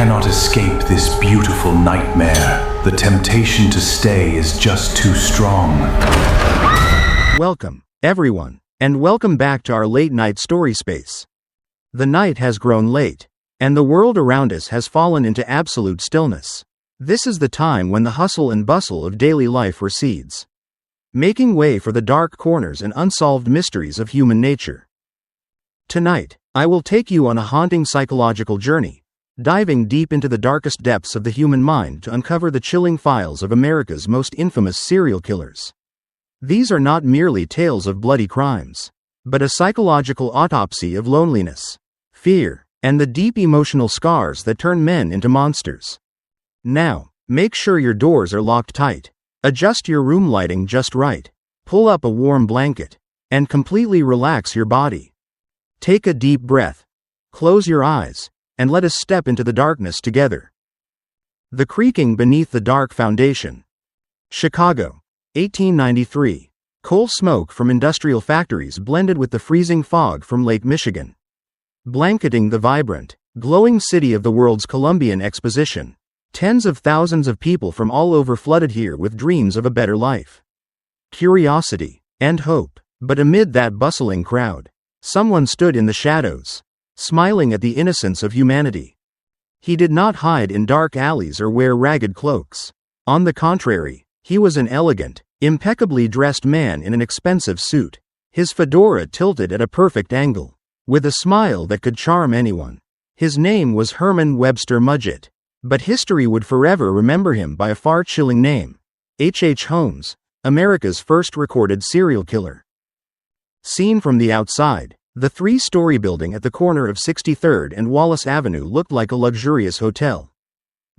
cannot escape this beautiful nightmare. The temptation to stay is just too strong. Welcome, everyone, and welcome back to our late-night story space. The night has grown late, and the world around us has fallen into absolute stillness. This is the time when the hustle and bustle of daily life recedes, making way for the dark corners and unsolved mysteries of human nature. Tonight, I will take you on a haunting psychological journey, diving deep into the darkest depths of the human mind to uncover the chilling files of America's most infamous serial killers. These are not merely tales of bloody crimes, but a psychological autopsy of loneliness, fear, and the deep emotional scars that turn men into monsters. Now, make sure your doors are locked tight, adjust your room lighting just right, pull up a warm blanket, and completely relax your body. Take a deep breath, close your eyes, and let us step into the darkness together. The creaking beneath the dark foundation. Chicago, 1893. Coal smoke from industrial factories blended with the freezing fog from Lake Michigan, blanketing the vibrant, glowing city of the world's Columbian Exposition. Tens of thousands of people from all over flooded here with dreams of a better life, curiosity, and hope. But amid that bustling crowd, someone stood in the shadows, smiling at the innocence of humanity. He did not hide in dark alleys or wear ragged cloaks. On the contrary, he was an elegant, impeccably dressed man in an expensive suit, his fedora tilted at a perfect angle, with a smile that could charm anyone. His name was Herman Webster Mudgett, but history would forever remember him by a far chilling name: H. Holmes, America's first recorded serial killer. Seen from the outside, the three-story building at the corner of 63rd and Wallace Avenue looked like a luxurious hotel,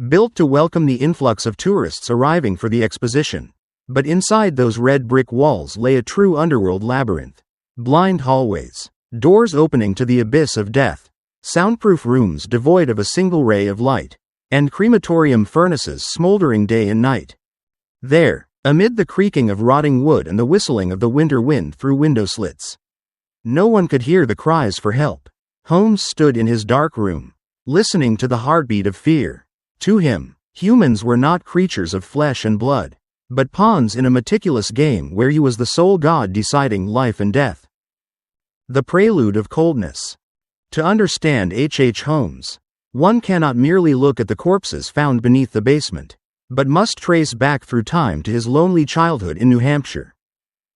built to welcome the influx of tourists arriving for the exposition. But inside those red brick walls lay a true underworld labyrinth. Blind hallways, doors opening to the abyss of death, soundproof rooms devoid of a single ray of light, and crematorium furnaces smoldering day and night. There, amid the creaking of rotting wood and the whistling of the winter wind through window slits, no one could hear the cries for help. Holmes stood in his dark room, listening to the heartbeat of fear. To him, humans were not creatures of flesh and blood, but pawns in a meticulous game where he was the sole god deciding life and death. The prelude of coldness. To understand H. Holmes, one cannot merely look at the corpses found beneath the basement, but must trace back through time to his lonely childhood in New Hampshire.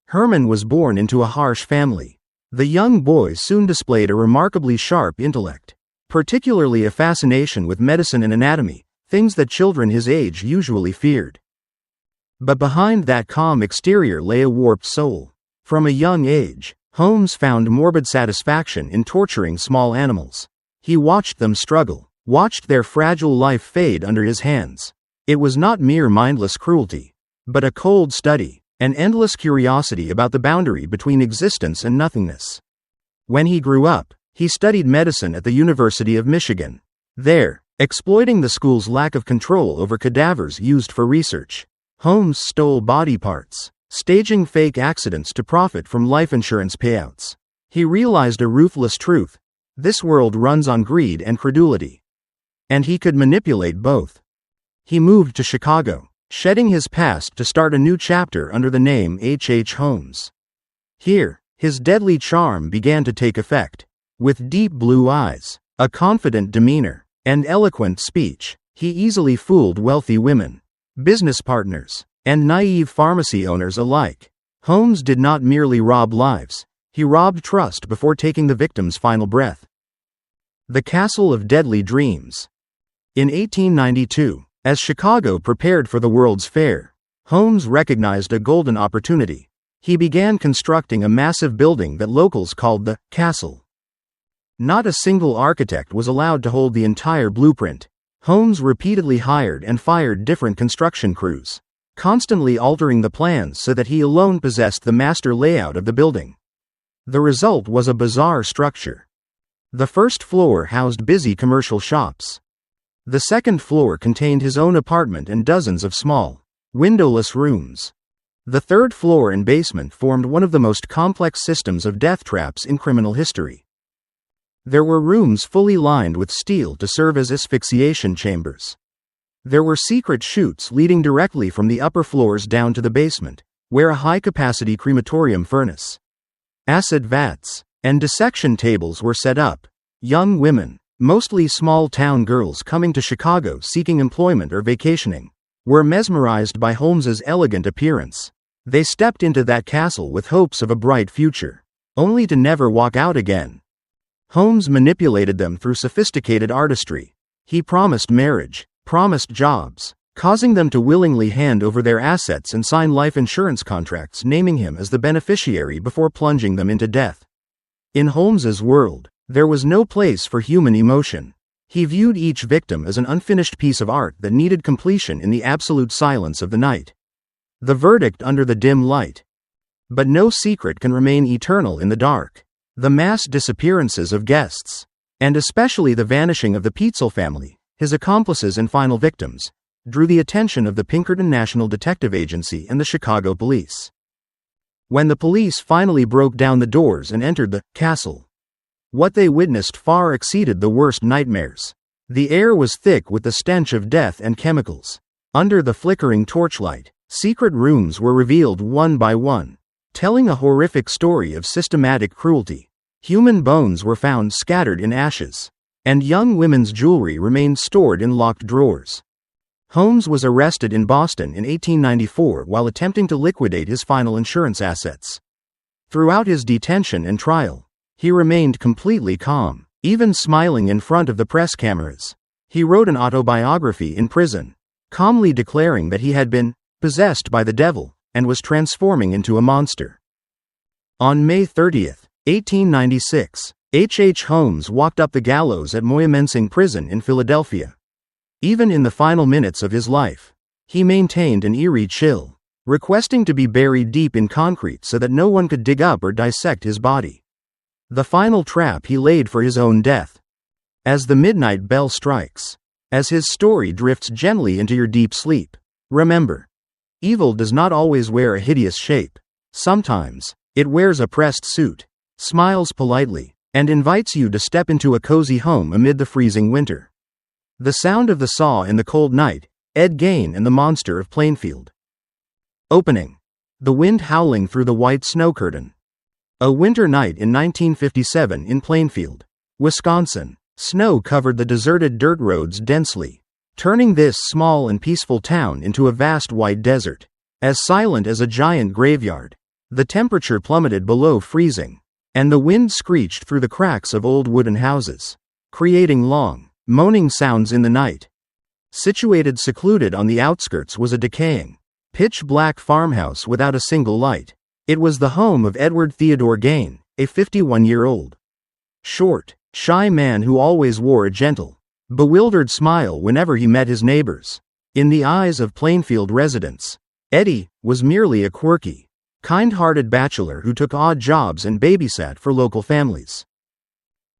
Herman was born into a harsh family. The young boy soon displayed a remarkably sharp intellect, particularly a fascination with medicine and anatomy, things that children his age usually feared. But behind that calm exterior lay a warped soul. From a young age, Holmes found morbid satisfaction in torturing small animals. He watched them struggle, watched their fragile life fade under his hands. It was not mere mindless cruelty, but a cold study, an endless curiosity about the boundary between existence and nothingness. When he grew up, he studied medicine at the University of Michigan. There, exploiting the school's lack of control over cadavers used for research, Holmes stole body parts, staging fake accidents to profit from life insurance payouts. He realized a ruthless truth: this world runs on greed and credulity, and he could manipulate both. He moved to Chicago, shedding his past to start a new chapter under the name H. Holmes. Here, his deadly charm began to take effect. With deep blue eyes, a confident demeanor, and eloquent speech, he easily fooled wealthy women, business partners, and naive pharmacy owners alike. Holmes did not merely rob lives, he robbed trust before taking the victim's final breath. The Castle of Deadly Dreams. In 1892, as Chicago prepared for the World's Fair, Holmes recognized a golden opportunity. He began constructing a massive building that locals called the Castle. Not a single architect was allowed to hold the entire blueprint. Holmes repeatedly hired and fired different construction crews, constantly altering the plans so that he alone possessed the master layout of the building. The result was a bizarre structure. The first floor housed busy commercial shops. The second floor contained his own apartment and dozens of small, windowless rooms. The third floor and basement formed one of the most complex systems of death traps in criminal history. There were rooms fully lined with steel to serve as asphyxiation chambers. There were secret chutes leading directly from the upper floors down to the basement, where a high-capacity crematorium furnace, acid vats, and dissection tables were set up. Young women, mostly small-town girls coming to Chicago seeking employment or vacationing, were mesmerized by Holmes's elegant appearance. They stepped into that castle with hopes of a bright future, only to never walk out again. Holmes manipulated them through sophisticated artistry. He promised marriage, promised jobs, causing them to willingly hand over their assets and sign life insurance contracts naming him as the beneficiary before plunging them into death. In Holmes's world, there was no place for human emotion. He viewed each victim as an unfinished piece of art that needed completion in the absolute silence of the night. The verdict under the dim light. But no secret can remain eternal in the dark. The mass disappearances of guests, and especially the vanishing of the Peetzel family, his accomplices and final victims, drew the attention of the Pinkerton National Detective Agency and the Chicago police. When the police finally broke down the doors and entered the castle, what they witnessed far exceeded the worst nightmares. The air was thick with the stench of death and chemicals. Under the flickering torchlight, secret rooms were revealed one by one, telling a horrific story of systematic cruelty. Human bones were found scattered in ashes, and young women's jewelry remained stored in locked drawers. Holmes was arrested in Boston in 1894 while attempting to liquidate his final insurance assets. Throughout his detention and trial, he remained completely calm, even smiling in front of the press cameras. He wrote an autobiography in prison, calmly declaring that he had been possessed by the devil and was transforming into a monster. On May 30, 1896, H. Holmes walked up the gallows at Moyamensing Prison in Philadelphia. Even in the final minutes of his life, he maintained an eerie chill, requesting to be buried deep in concrete so that no one could dig up or dissect his body. The final trap he laid for his own death. As the midnight bell strikes, as his story drifts gently into your deep sleep, remember, evil does not always wear a hideous shape. Sometimes, it wears a pressed suit, smiles politely, and invites you to step into a cozy home amid the freezing winter. The sound of the saw in the cold night, Ed Gein and the monster of Plainfield. Opening. The wind howling through the white snow curtain. A winter night in 1957 in Plainfield, Wisconsin. Snow covered the deserted dirt roads densely, turning this small and peaceful town into a vast white desert, as silent as a giant graveyard. The temperature plummeted below freezing, and the wind screeched through the cracks of old wooden houses, creating long, moaning sounds in the night. Situated secluded on the outskirts was a decaying, pitch-black farmhouse without a single light. It was the home of Edward Theodore Gein, a 51-year-old, short, shy man who always wore a gentle, bewildered smile whenever he met his neighbors. In the eyes of Plainfield residents, Eddie was merely a quirky, kind-hearted bachelor who took odd jobs and babysat for local families.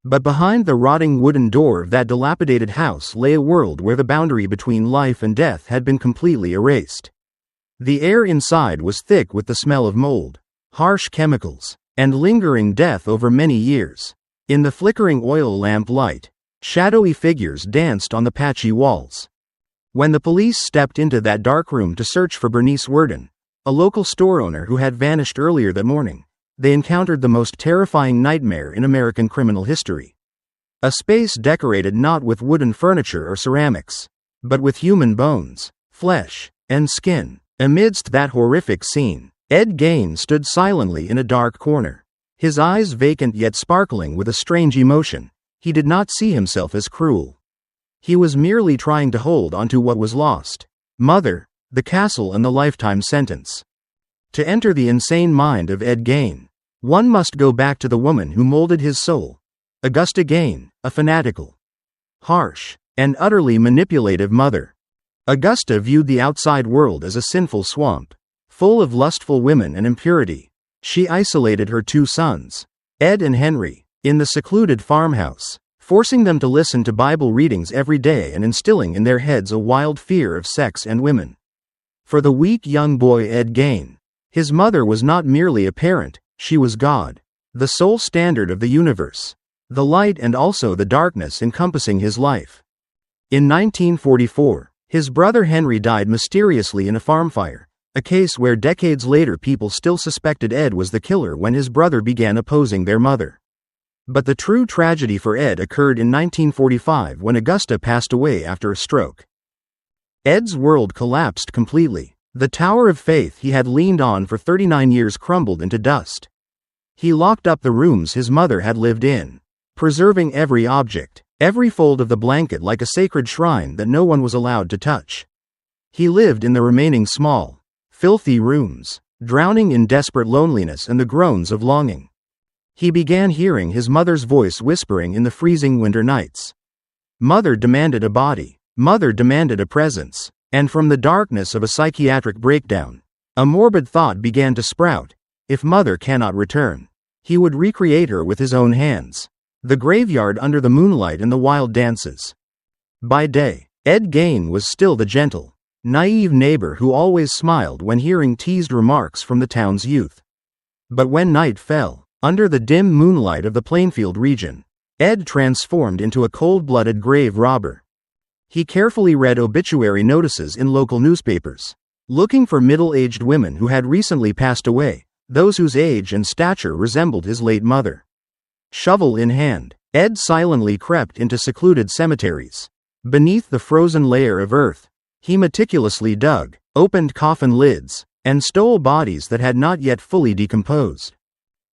But behind the rotting wooden door of that dilapidated house lay a world where the boundary between life and death had been completely erased. The air inside was thick with the smell of mold, harsh chemicals, and lingering death over many years. In the flickering oil lamp light, shadowy figures danced on the patchy walls. When the police stepped into that dark room to search for Bernice Worden, a local store owner who had vanished earlier that morning, they encountered the most terrifying nightmare in American criminal history. A space decorated not with wooden furniture or ceramics, but with human bones, flesh, and skin. Amidst that horrific scene, Ed Gein stood silently in a dark corner, his eyes vacant yet sparkling with a strange emotion. He did not see himself as cruel. He was merely trying to hold onto what was lost: mother, the castle, and the lifetime sentence. To enter the insane mind of Ed Gein, one must go back to the woman who molded his soul, Augusta Gein, a fanatical, harsh, and utterly manipulative mother. Augusta viewed the outside world as a sinful swamp, full of lustful women and impurity. She isolated her two sons, Ed and Henry, in the secluded farmhouse, forcing them to listen to Bible readings every day and instilling in their heads a wild fear of sex and women. For the weak young boy Ed Gein, his mother was not merely a parent, she was God, the sole standard of the universe. the light and also the darkness encompassing his life. In 1944, his brother Henry died mysteriously in a farm fire, a case where decades later people still suspected Ed was the killer when his brother began opposing their mother. But the true tragedy for Ed occurred in 1945 when Augusta passed away after a stroke. Ed's world collapsed completely. The tower of faith he had leaned on for 39 years crumbled into dust. He locked up the rooms his mother had lived in, preserving every object, every fold of the blanket like a sacred shrine that no one was allowed to touch. He lived in the remaining small, filthy rooms, drowning in desperate loneliness and the groans of longing. He began hearing his mother's voice whispering in the freezing winter nights. Mother demanded a body. Mother demanded a presence. And from the darkness of a psychiatric breakdown, a morbid thought began to sprout. If mother cannot return, he would recreate her with his own hands. The graveyard under the moonlight and the wild dances. By day, Ed Gein was still the gentle, naive neighbor who always smiled when hearing teased remarks from the town's youth. But when night fell, under the dim moonlight of the Plainfield region, Ed transformed into a cold-blooded grave robber. He carefully read obituary notices in local newspapers, looking for middle-aged women who had recently passed away, those whose age and stature resembled his late mother. Shovel in hand, Ed silently crept into secluded cemeteries. Beneath the frozen layer of earth, he meticulously dug, opened coffin lids, and stole bodies that had not yet fully decomposed.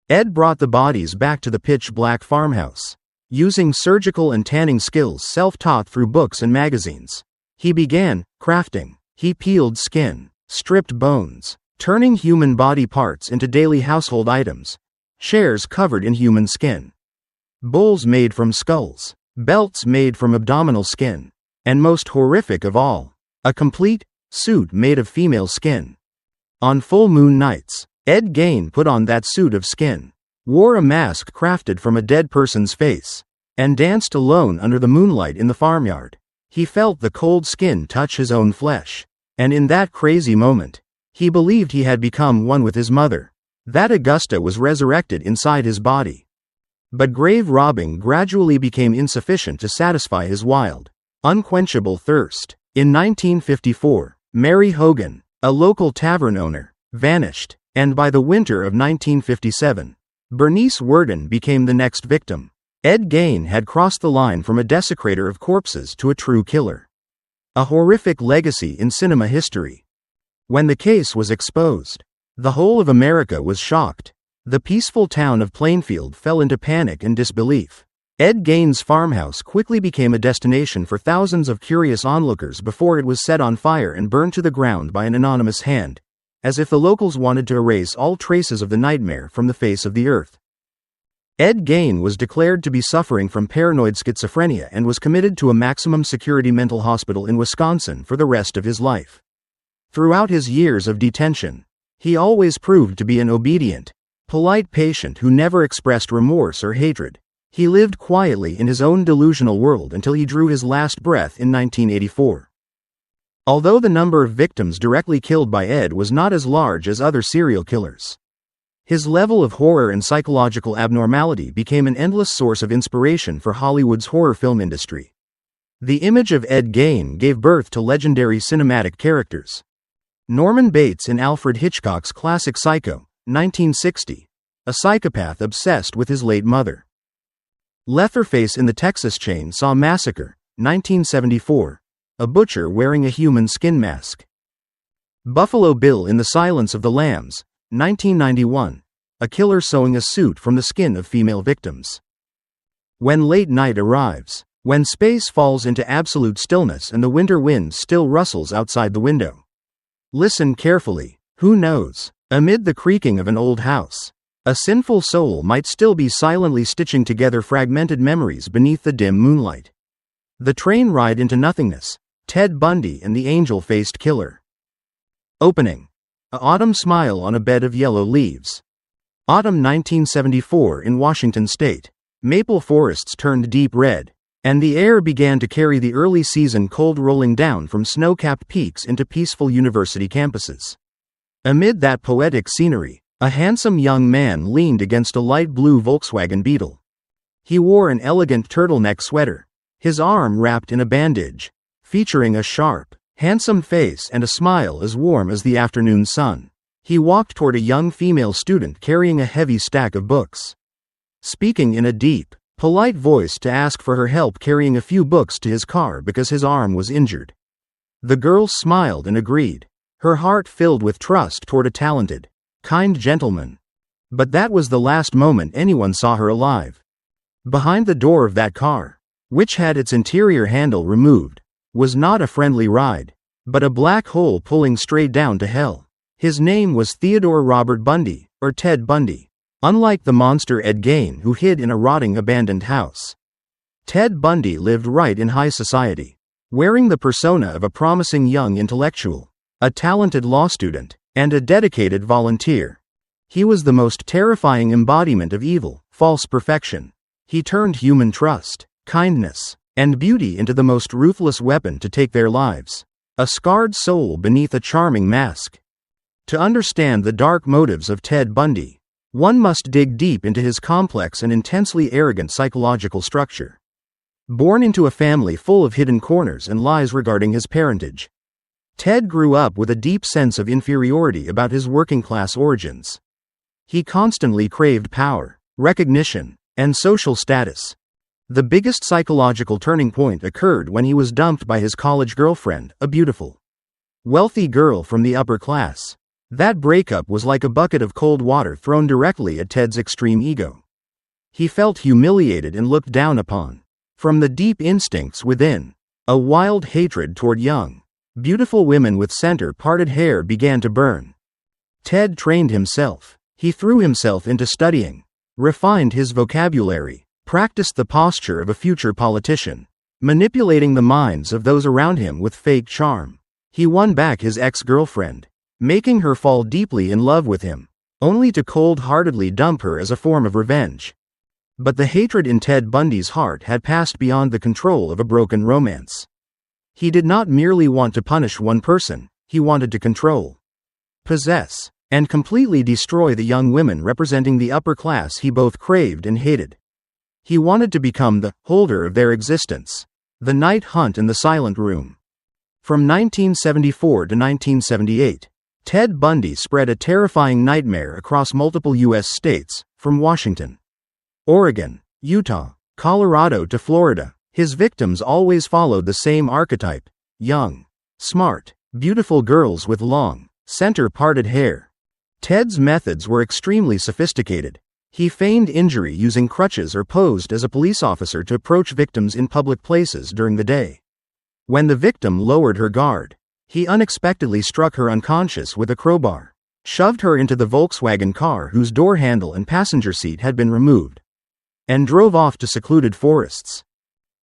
Ed brought the bodies back to the pitch-black farmhouse. Using surgical and tanning skills self-taught through books and magazines, he began crafting. He peeled skin, stripped bones, turning human body parts into daily household items. Chairs covered in human skin, bowls made from skulls, belts made from abdominal skin, and most horrific of all, a complete suit made of female skin. On full moon nights, Ed Gein put on that suit of skin, wore a mask crafted from a dead person's face, and danced alone under the moonlight in the farmyard. He felt the cold skin touch his own flesh, and in that crazy moment, he believed he had become one with his mother, that Augusta was resurrected inside his body. But grave robbing gradually became insufficient to satisfy his wild, unquenchable thirst. In 1954, Mary Hogan, a local tavern owner, vanished, and by the winter of 1957, Bernice Worden became the next victim. Ed Gein had crossed the line from a desecrator of corpses to a true killer. A horrific legacy in cinema history. When the case was exposed, the whole of America was shocked. The peaceful town of Plainfield fell into panic and disbelief. Ed Gein's farmhouse quickly became a destination for thousands of curious onlookers before it was set on fire and burned to the ground by an anonymous hand, as if the locals wanted to erase all traces of the nightmare from the face of the earth. Ed Gein was declared to be suffering from paranoid schizophrenia and was committed to a maximum security mental hospital in Wisconsin for the rest of his life. Throughout his years of detention, he always proved to be an obedient, polite patient who never expressed remorse or hatred. He lived quietly in his own delusional world until he drew his last breath in 1984. Although the number of victims directly killed by Ed was not as large as other serial killers, his level of horror and psychological abnormality became an endless source of inspiration for Hollywood's horror film industry. The image of Ed Gein gave birth to legendary cinematic characters. Norman Bates in Alfred Hitchcock's classic Psycho, 1960, a psychopath obsessed with his late mother. Leatherface in the Texas Chainsaw Massacre, 1974, a butcher wearing a human skin mask. Buffalo Bill in The Silence of the Lambs, 1991, a killer sewing a suit from the skin of female victims. When late night arrives, when space falls into absolute stillness and the winter wind still rustles outside the window. Listen carefully. Who knows? Amid the creaking of an old house, a sinful soul might still be silently stitching together fragmented memories beneath the dim moonlight. The train ride into nothingness. Ted Bundy and the angel-faced killer. Opening. A autumn smile on a bed of yellow leaves. Autumn 1974 in Washington state. Maple forests turned deep red, and the air began to carry the early season cold rolling down from snow-capped peaks into peaceful university campuses. Amid that poetic scenery, a handsome young man leaned against a light blue Volkswagen Beetle. He wore an elegant turtleneck sweater, his arm wrapped in a bandage, featuring a sharp, handsome face and a smile as warm as the afternoon sun. He walked toward a young female student carrying a heavy stack of books, speaking in a deep, polite voice to ask for her help carrying a few books to his car because his arm was injured. The girl smiled and agreed, her heart filled with trust toward a talented, kind gentleman. But that was the last moment anyone saw her alive. Behind the door of that car, which had its interior handle removed, was not a friendly ride, but a black hole pulling straight down to hell. His name was Theodore Robert Bundy, or Ted Bundy. Unlike the monster Ed Gein who hid in a rotting abandoned house, Ted Bundy lived right in high society, wearing the persona of a promising young intellectual, a talented law student, and a dedicated volunteer. He was the most terrifying embodiment of evil, false perfection. He turned human trust, kindness, and beauty into the most ruthless weapon to take their lives. A scarred soul beneath a charming mask. To understand the dark motives of Ted Bundy, one must dig deep into his complex and intensely arrogant psychological structure. Born into a family full of hidden corners and lies regarding his parentage, Ted grew up with a deep sense of inferiority about his working-class origins. He constantly craved power, recognition, and social status. The biggest psychological turning point occurred when he was dumped by his college girlfriend, a beautiful, wealthy girl from the upper class. That breakup was like a bucket of cold water thrown directly at Ted's extreme ego. He felt humiliated and looked down upon. From the deep instincts within, a wild hatred toward young, beautiful women with center-parted hair began to burn. Ted trained himself. He threw himself into studying, refined his vocabulary, practiced the posture of a future politician, manipulating the minds of those around him with fake charm. He won back his ex-girlfriend, making her fall deeply in love with him, only to cold-heartedly dump her as a form of revenge. But the hatred in Ted Bundy's heart had passed beyond the control of a broken romance. He did not merely want to punish one person, he wanted to control, possess, and completely destroy the young women representing the upper class he both craved and hated. He wanted to become the holder of their existence, the night hunt in the silent room. From 1974 to 1978, Ted Bundy spread a terrifying nightmare across multiple U.S. states, from Washington, Oregon, Utah, Colorado to Florida. His victims always followed the same archetype: young, smart, beautiful girls with long, center-parted hair. Ted's methods were extremely sophisticated. He feigned injury using crutches or posed as a police officer to approach victims in public places during the day. When the victim lowered her guard, he unexpectedly struck her unconscious with a crowbar, shoved her into the Volkswagen car whose door handle and passenger seat had been removed, and drove off to secluded forests.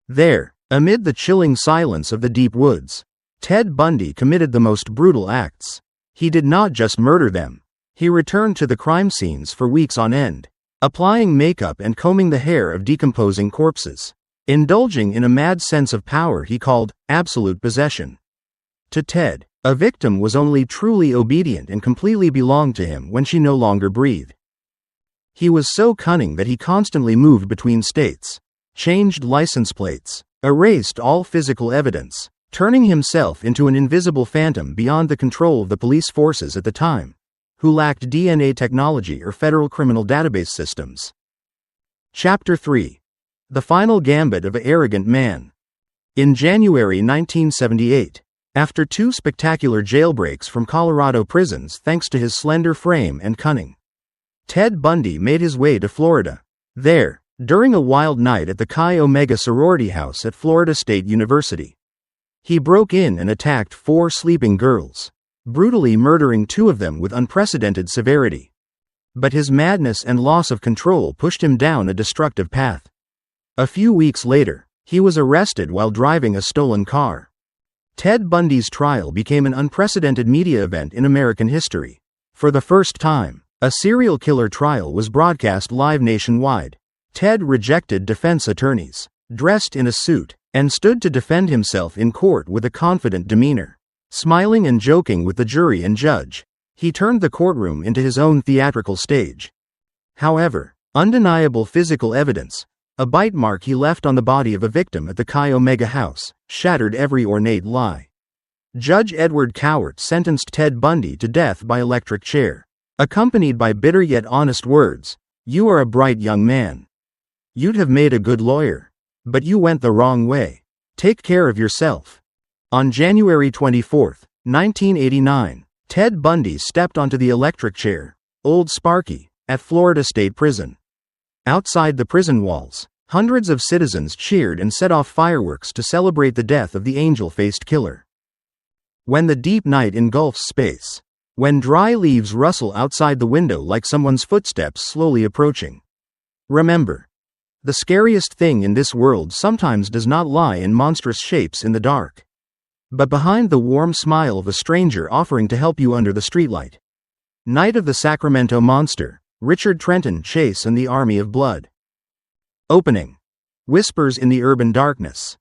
There, amid the chilling silence of the deep woods, Ted Bundy committed the most brutal acts. He did not just murder them. He returned to the crime scenes for weeks on end, applying makeup and combing the hair of decomposing corpses, indulging in a mad sense of power he called absolute possession. To Ted, a victim was only truly obedient and completely belonged to him when she no longer breathed. He was so cunning that he constantly moved between states, changed license plates, erased all physical evidence, turning himself into an invisible phantom beyond the control of the police forces at the time, who lacked DNA technology or federal criminal database systems. Chapter 3. The Final Gambit of an Arrogant Man. In January 1978, after 2 spectacular jailbreaks from Colorado prisons thanks to his slender frame and cunning, Ted Bundy made his way to Florida. There, during a wild night at the Chi Omega sorority house at Florida State University, he broke in and attacked 4 sleeping girls, brutally murdering 2 of them with unprecedented severity. But his madness and loss of control pushed him down a destructive path. A few weeks later, he was arrested while driving a stolen car. Ted Bundy's trial became an unprecedented media event in American history. For the first time, a serial killer trial was broadcast live nationwide. Ted rejected defense attorneys, dressed in a suit, and stood to defend himself in court with a confident demeanor. Smiling and joking with the jury and judge, he turned the courtroom into his own theatrical stage. However, undeniable physical evidence, A bite mark he left on the body of a victim at the Chi Omega house shattered every ornate lie. Judge Edward Cowart sentenced Ted Bundy to death by electric chair, accompanied by bitter yet honest words. "You are a bright young man. You'd have made a good lawyer. But you went the wrong way. Take care of yourself." On January 24, 1989, Ted Bundy stepped onto the electric chair, Old Sparky, at Florida State Prison. Outside the prison walls, hundreds of citizens cheered and set off fireworks to celebrate the death of the angel-faced killer. When the deep night engulfs space, when dry leaves rustle outside the window like someone's footsteps slowly approaching, remember, the scariest thing in this world sometimes does not lie in monstrous shapes in the dark, but behind the warm smile of a stranger offering to help you under the streetlight. Night of the Sacramento Monster, Richard Trenton Chase and the Army of Blood. Opening. Whispers in the urban darkness.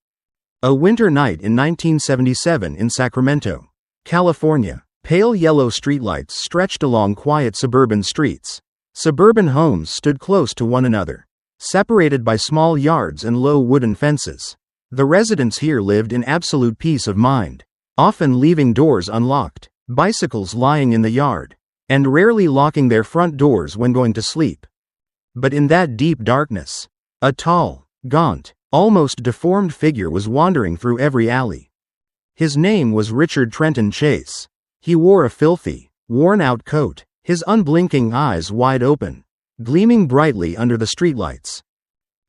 A winter night in 1977 in Sacramento, California. Pale yellow streetlights stretched along quiet suburban streets. Suburban homes stood close to one another, separated by small yards and low wooden fences. The residents here lived in absolute peace of mind, often leaving doors unlocked, bicycles lying in the yard, and rarely locking their front doors when going to sleep. But in that deep darkness, a tall, gaunt, almost deformed figure was wandering through every alley. His name was Richard Trenton Chase. He wore a filthy, worn-out coat, his unblinking eyes wide open, gleaming brightly under the streetlights.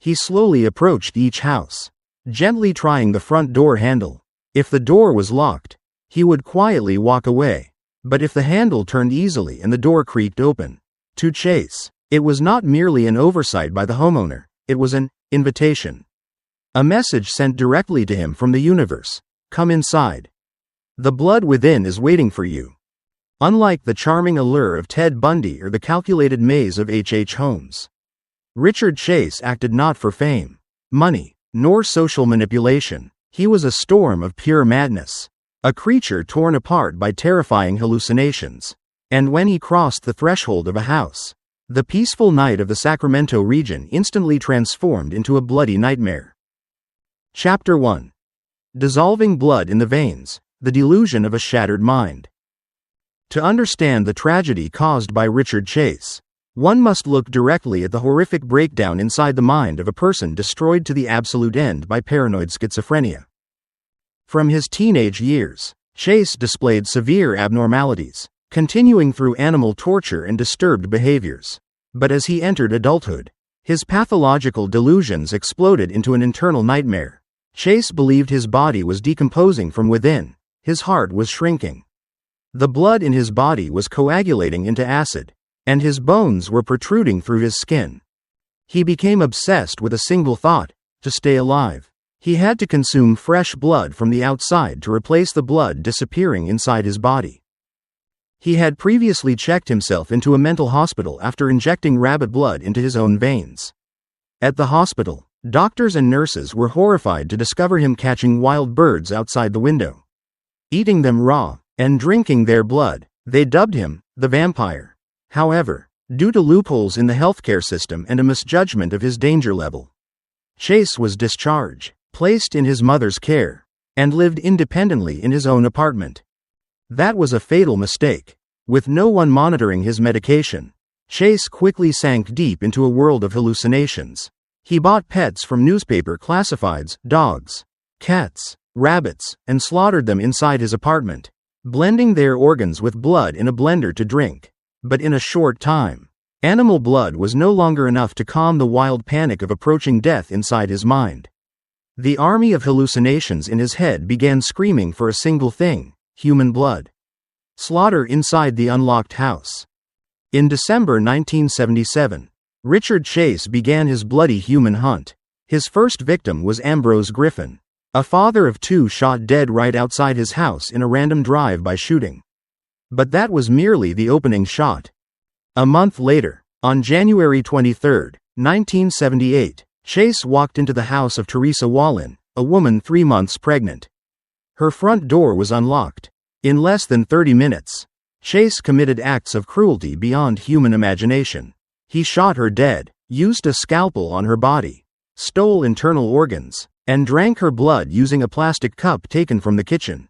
He slowly approached each house, gently trying the front door handle. If the door was locked, he would quietly walk away, but if the handle turned easily and the door creaked open, to Chase, it was not merely an oversight by the homeowner, it was an invitation. A message sent directly to him from the universe. Come inside. The blood within is waiting for you. Unlike the charming allure of Ted Bundy or the calculated maze of H. Holmes, Richard Chase acted not for fame, money, nor social manipulation. He was a storm of pure madness, a creature torn apart by terrifying hallucinations. And when he crossed the threshold of a house, the peaceful night of the Sacramento region instantly transformed into a bloody nightmare. Chapter 1. Dissolving blood in the veins, the delusion of a shattered mind. To understand the tragedy caused by Richard Chase, one must look directly at the horrific breakdown inside the mind of a person destroyed to the absolute end by paranoid schizophrenia. From his teenage years, Chase displayed severe abnormalities, continuing through animal torture and disturbed behaviors. But as he entered adulthood, his pathological delusions exploded into an internal nightmare. Chase believed his body was decomposing from within, his heart was shrinking. The blood in his body was coagulating into acid, and his bones were protruding through his skin. He became obsessed with a single thought: to stay alive. He had to consume fresh blood from the outside to replace the blood disappearing inside his body. He had previously checked himself into a mental hospital after injecting rabbit blood into his own veins. At the hospital, doctors and nurses were horrified to discover him catching wild birds outside the window, eating them raw, and drinking their blood. They dubbed him the vampire. However, due to loopholes in the healthcare system and a misjudgment of his danger level, Chase was discharged, placed in his mother's care, and lived independently in his own apartment. That was a fatal mistake. With no one monitoring his medication, Chase quickly sank deep into a world of hallucinations. He bought pets from newspaper classifieds, dogs, cats, rabbits, and slaughtered them inside his apartment, blending their organs with blood in a blender to drink. But in a short time, animal blood was no longer enough to calm the wild panic of approaching death inside his mind. The army of hallucinations in his head began screaming for a single thing: human blood. Slaughter inside the unlocked house. In December 1977, Richard Chase began his bloody human hunt. His first victim was Ambrose Griffin, a father of two shot dead right outside his house in a random drive-by shooting. But that was merely the opening shot. A month later, on January 23, 1978, Chase walked into the house of Teresa Wallin, a woman 3 months pregnant. Her front door was unlocked. In less than 30 minutes, Chase committed acts of cruelty beyond human imagination. He shot her dead, used a scalpel on her body, stole internal organs, and drank her blood using a plastic cup taken from the kitchen.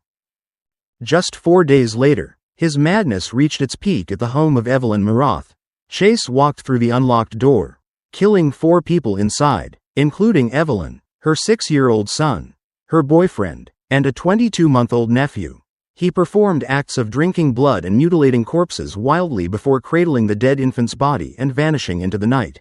Just 4 days later, his madness reached its peak at the home of Evelyn Moroth. Chase walked through the unlocked door, killing 4 people inside, including Evelyn, her 6-year-old son, her boyfriend, and a 22-month-old nephew. He performed acts of drinking blood and mutilating corpses wildly before cradling the dead infant's body and vanishing into the night.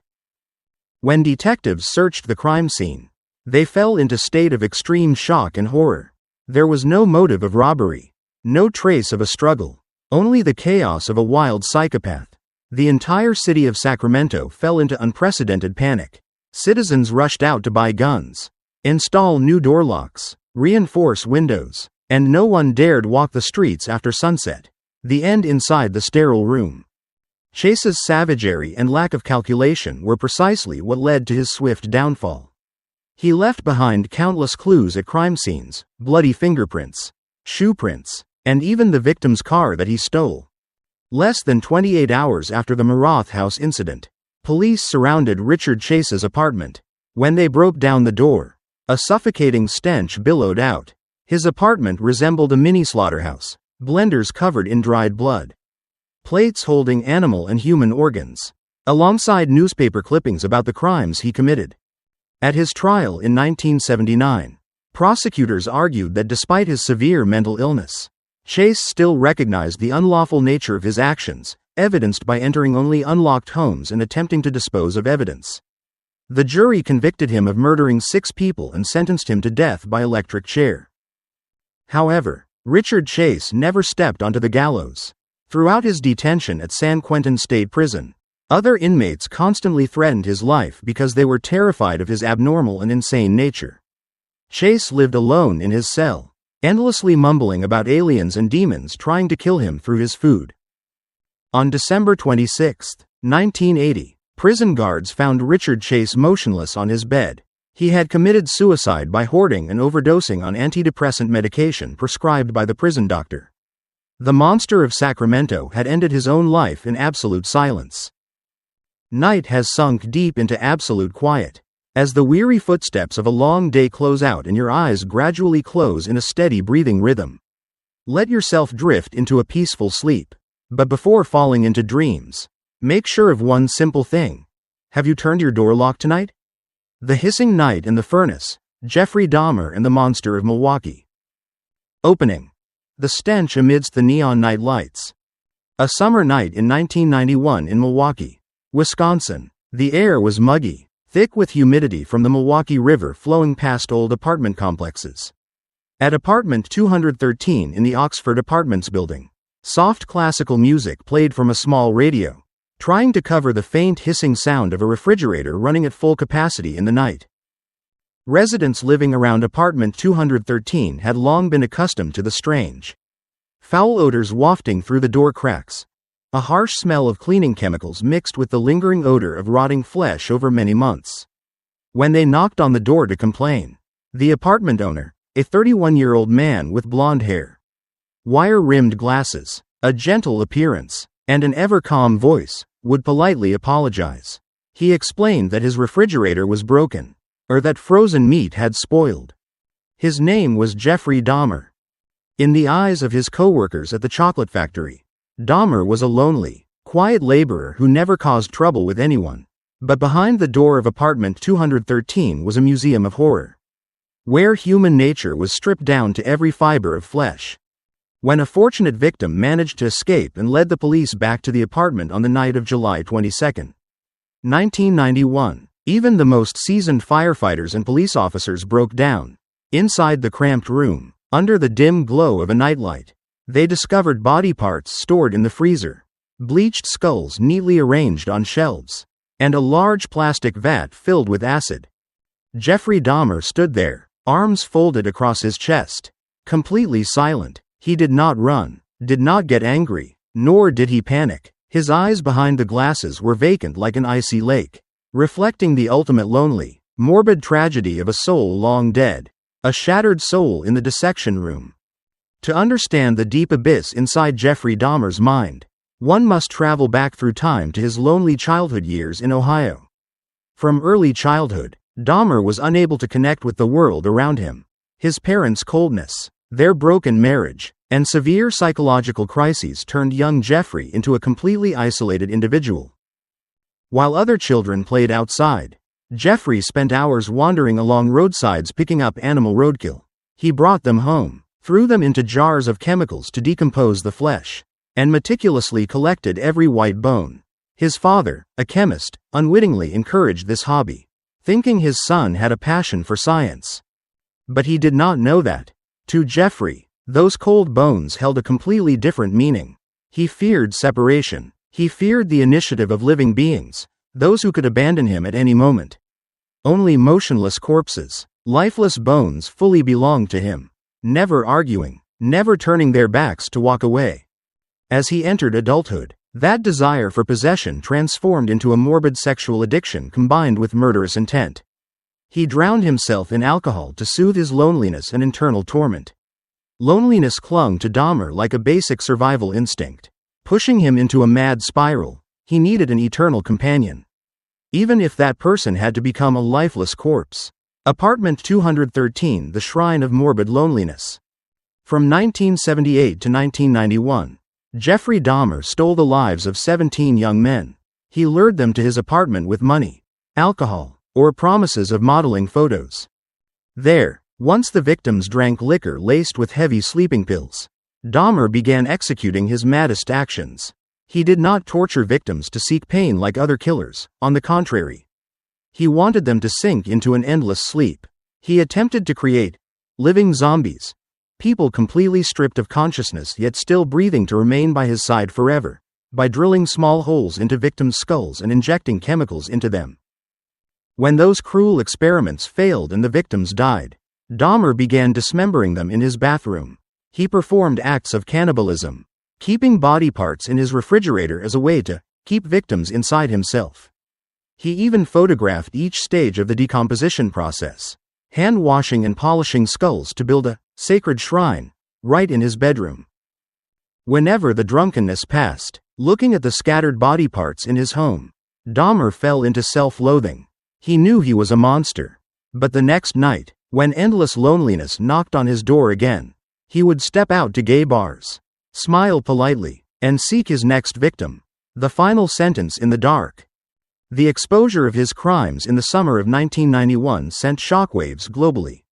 When detectives searched the crime scene, they fell into a state of extreme shock and horror. There was no motive of robbery, no trace of a struggle, only the chaos of a wild psychopath. The entire city of Sacramento fell into unprecedented panic. Citizens rushed out to buy guns, install new door locks, reinforce windows, and no one dared walk the streets after sunset. The end inside the sterile room. Chase's savagery and lack of calculation were precisely what led to his swift downfall. He left behind countless clues at crime scenes, bloody fingerprints, shoe prints, and even the victim's car that he stole. Less than 28 hours after the Moroth House incident, police surrounded Richard Chase's apartment. When they broke down the door, a suffocating stench billowed out. His apartment resembled a mini slaughterhouse, blenders covered in dried blood, plates holding animal and human organs, alongside newspaper clippings about the crimes he committed. At his trial in 1979, prosecutors argued that despite his severe mental illness, Chase still recognized the unlawful nature of his actions, evidenced by entering only unlocked homes and attempting to dispose of evidence. The jury convicted him of murdering 6 people and sentenced him to death by electric chair. However, Richard Chase never stepped onto the gallows. Throughout his detention at San Quentin State Prison, other inmates constantly threatened his life because they were terrified of his abnormal and insane nature. Chase lived alone in his cell, endlessly mumbling about aliens and demons trying to kill him through his food. On December 26, 1980, prison guards found Richard Chase motionless on his bed. He had committed suicide by hoarding and overdosing on antidepressant medication prescribed by the prison doctor. The monster of Sacramento had ended his own life in absolute silence. Night has sunk deep into absolute quiet. As the weary footsteps of a long day close out and your eyes gradually close in a steady breathing rhythm, let yourself drift into a peaceful sleep. But before falling into dreams, make sure of one simple thing. Have you turned your door lock tonight? The Hissing Night in the Furnace, Jeffrey Dahmer and the Monster of Milwaukee. Opening. The stench amidst the neon night lights. A summer night in 1991 in Milwaukee, Wisconsin. The air was muggy, thick with humidity from the Milwaukee River flowing past old apartment complexes. At apartment 213 in the Oxford Apartments building, soft classical music played from a small radio, trying to cover the faint hissing sound of a refrigerator running at full capacity in the night. Residents living around apartment 213 had long been accustomed to the strange, foul odors wafting through the door cracks, a harsh smell of cleaning chemicals mixed with the lingering odor of rotting flesh over many months. When they knocked on the door to complain, the apartment owner, a 31-year-old man with blonde hair, wire-rimmed glasses, a gentle appearance, and an ever-calm voice, would politely apologize. He explained that his refrigerator was broken, or that frozen meat had spoiled. His name was Jeffrey Dahmer. In the eyes of his coworkers at the chocolate factory, Dahmer was a lonely, quiet laborer who never caused trouble with anyone. But behind the door of apartment 213 was a museum of horror, where human nature was stripped down to every fiber of flesh. When a fortunate victim managed to escape and led the police back to the apartment on the night of July 22, 1991, even the most seasoned firefighters and police officers broke down. Inside the cramped room, under the dim glow of a nightlight, they discovered body parts stored in the freezer, bleached skulls neatly arranged on shelves, and a large plastic vat filled with acid. Jeffrey Dahmer stood there, arms folded across his chest, completely silent. He did not run, did not get angry, nor did he panic. His eyes behind the glasses were vacant like an icy lake, reflecting the ultimate lonely, morbid tragedy of a soul long dead, a shattered soul in the dissection room. To understand the deep abyss inside Jeffrey Dahmer's mind, one must travel back through time to his lonely childhood years in Ohio. From early childhood, Dahmer was unable to connect with the world around him. His parents' coldness, their broken marriage, and severe psychological crises turned young Jeffrey into a completely isolated individual. While other children played outside, Jeffrey spent hours wandering along roadsides picking up animal roadkill. He brought them home, threw them into jars of chemicals to decompose the flesh, and meticulously collected every white bone. His father, a chemist, unwittingly encouraged this hobby, thinking his son had a passion for science. But he did not know that, to Jeffrey, those cold bones held a completely different meaning. He feared separation. He feared the initiative of living beings, those who could abandon him at any moment. Only motionless corpses, lifeless bones fully belonged to him, never arguing, never turning their backs to walk away. As he entered adulthood, that desire for possession transformed into a morbid sexual addiction combined with murderous intent. He drowned himself in alcohol to soothe his loneliness and internal torment. Loneliness clung to Dahmer like a basic survival instinct, pushing him into a mad spiral. He needed an eternal companion, even if that person had to become a lifeless corpse. Apartment 213, the shrine of morbid loneliness. From 1978 to 1991, Jeffrey Dahmer stole the lives of 17 young men. He lured them to his apartment with money, alcohol, or promises of modeling photos. There, once the victims drank liquor laced with heavy sleeping pills, Dahmer began executing his maddest actions. He did not torture victims to seek pain like other killers, on the contrary. He wanted them to sink into an endless sleep. He attempted to create living zombies, people completely stripped of consciousness yet still breathing to remain by his side forever, by drilling small holes into victims' skulls and injecting chemicals into them. When those cruel experiments failed and the victims died, Dahmer began dismembering them in his bathroom. He performed acts of cannibalism, keeping body parts in his refrigerator as a way to keep victims inside himself. He even photographed each stage of the decomposition process, hand-washing and polishing skulls to build a sacred shrine right in his bedroom. Whenever the drunkenness passed, looking at the scattered body parts in his home, Dahmer fell into self-loathing. He knew he was a monster. But the next night, when endless loneliness knocked on his door again, he would step out to gay bars, smile politely, and seek his next victim. The final sentence in the dark. The exposure of his crimes in the summer of 1991 sent shockwaves globally.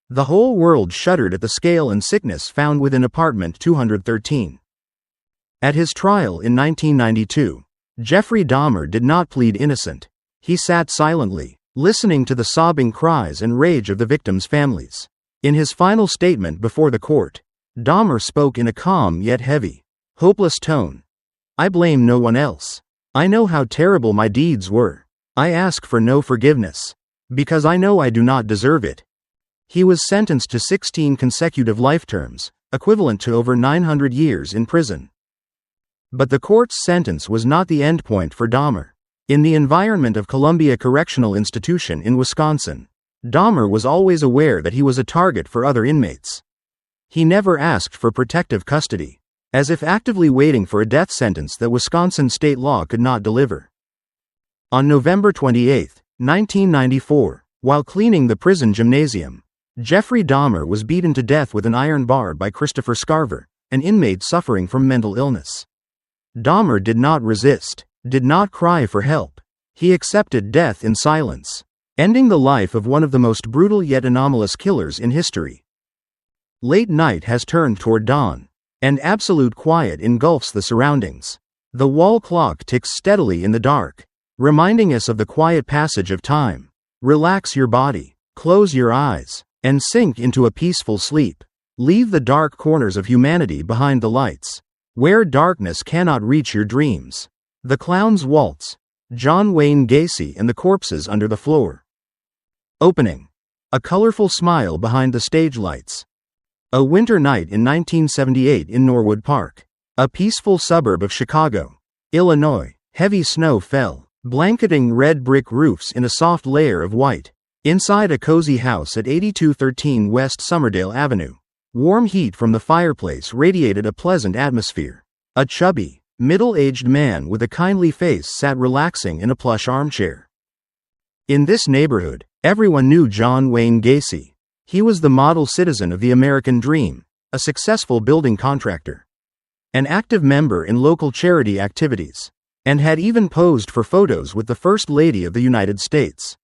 The whole world shuddered at the scale and sickness found within apartment 213. At his trial in 1992, Jeffrey Dahmer did not plead innocent. He sat silently, listening to the sobbing cries and rage of the victims' families. In his final statement before the court, Dahmer spoke in a calm yet heavy, hopeless tone. "I blame no one else. I know how terrible my deeds were. I ask for no forgiveness, because I know I do not deserve it." He was sentenced to 16 consecutive life terms, equivalent to over 900 years in prison. But the court's sentence was not the endpoint for Dahmer. In the environment of Columbia Correctional Institution in Wisconsin, Dahmer was always aware that he was a target for other inmates. He never asked for protective custody, as if actively waiting for a death sentence that Wisconsin state law could not deliver. On November 28, 1994, while cleaning the prison gymnasium, Jeffrey Dahmer was beaten to death with an iron bar by Christopher Scarver, an inmate suffering from mental illness. Dahmer did not resist, did not cry for help. He accepted death in silence, ending the life of one of the most brutal yet anomalous killers in history. Late night has turned toward dawn, and absolute quiet engulfs the surroundings. The wall clock ticks steadily in the dark, reminding us of the quiet passage of time. Relax your body, close your eyes, and sink into a peaceful sleep. Leave the dark corners of humanity behind the lights, where darkness cannot reach your dreams. The Clown's Waltz, John Wayne Gacy and the Corpses Under the Floor. Opening. A colorful smile behind the stage lights. A winter night in 1978 in Norwood Park, a peaceful suburb of Chicago, Illinois. Heavy snow fell, blanketing red brick roofs in a soft layer of white. Inside a cozy house at 8213 West Somerdale Avenue, warm heat from the fireplace radiated a pleasant atmosphere. A chubby, middle-aged man with a kindly face sat relaxing in a plush armchair. In this neighborhood, Everyone knew John Wayne Gacy. He was the model citizen of the American dream, a successful building contractor, an active member in local charity activities, and had even posed for photos with the First Lady of the United States.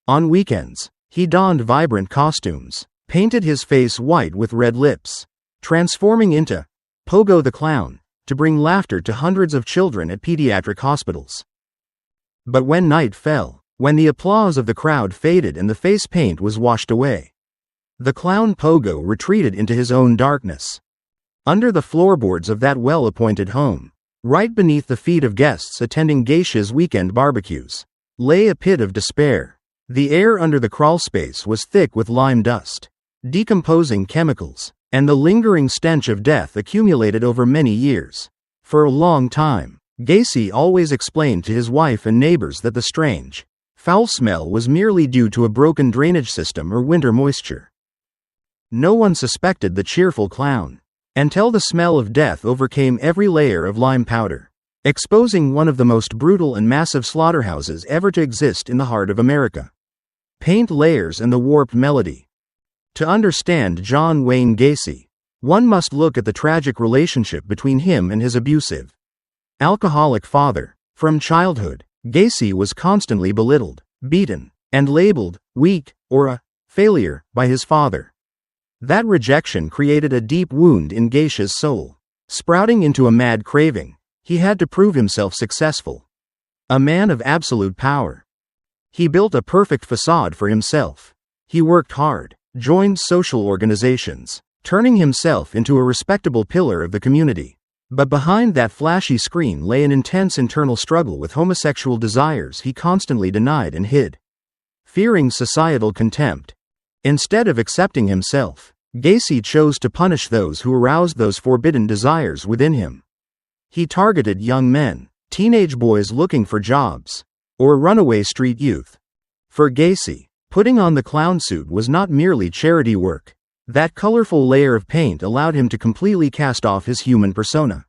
On weekends, he donned vibrant costumes, painted his face white with red lips, transforming into Pogo the Clown, to bring laughter to hundreds of children at pediatric hospitals. But when night fell, when the applause of the crowd faded and the face paint was washed away, the clown Pogo retreated into his own darkness. Under the floorboards of that well-appointed home, right beneath the feet of guests attending Geisha's weekend barbecues, lay a pit of despair. The air under the crawlspace was thick with lime dust, decomposing chemicals, and the lingering stench of death accumulated over many years. For a long time, Gacy always explained to his wife and neighbors that the strange, foul smell was merely due to a broken drainage system or winter moisture. No one suspected the cheerful clown, until the smell of death overcame every layer of lime powder, exposing one of the most brutal and massive slaughterhouses ever to exist in the heart of America. Paint layers and the warped melody. To understand John Wayne Gacy, one must look at the tragic relationship between him and his abusive, alcoholic father. From childhood, Gacy was constantly belittled, beaten, and labeled weak or a failure by his father. That rejection created a deep wound in Geisha's soul. Sprouting into a mad craving, he had to prove himself successful. A man of absolute power. He built a perfect facade for himself. He worked hard, joined social organizations, turning himself into a respectable pillar of the community. But behind that flashy screen lay an intense internal struggle with homosexual desires he constantly denied and hid. Fearing societal contempt, instead of accepting himself, Gacy chose to punish those who aroused those forbidden desires within him. He targeted young men, teenage boys looking for jobs, or runaway street youth. For Gacy, putting on the clown suit was not merely charity work. That colorful layer of paint allowed him to completely cast off his human persona,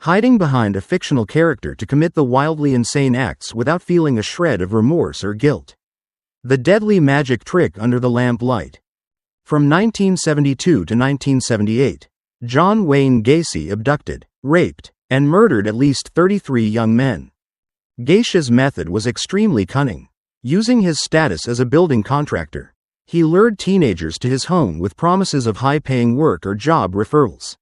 hiding behind a fictional character to commit the wildly insane acts without feeling a shred of remorse or guilt. The deadly magic trick under the lamplight. From 1972 to 1978, John Wayne Gacy abducted, raped, and murdered at least 33 young men. Geisha's method was extremely cunning. Using his status as a building contractor, he lured teenagers to his home with promises of high-paying work or job referrals.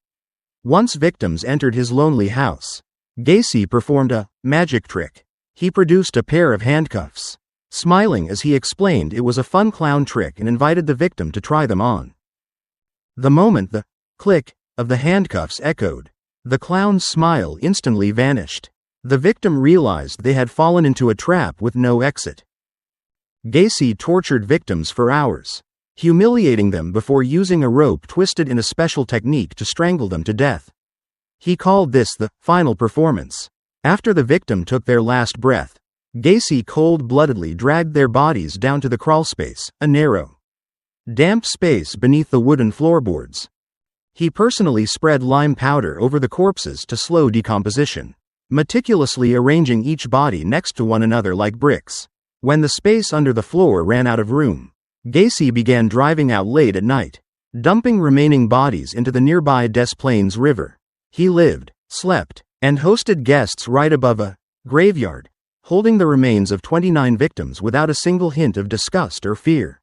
Once victims entered his lonely house, Gacy performed a magic trick. He produced a pair of handcuffs, smiling as he explained it was a fun clown trick and invited the victim to try them on. The moment the click of the handcuffs echoed, the clown's smile instantly vanished. The victim realized they had fallen into a trap with no exit. Gacy tortured victims for hours, humiliating them before using a rope twisted in a special technique to strangle them to death. He called this the final performance. After the victim took their last breath, Gacy cold-bloodedly dragged their bodies down to the crawlspace, a narrow, damp space beneath the wooden floorboards. He personally spread lime powder over the corpses to slow decomposition, meticulously arranging each body next to one another like bricks. When the space under the floor ran out of room, Gacy began driving out late at night, dumping remaining bodies into the nearby Des Plaines River. He lived, slept, and hosted guests right above a graveyard, holding the remains of 29 victims without a single hint of disgust or fear.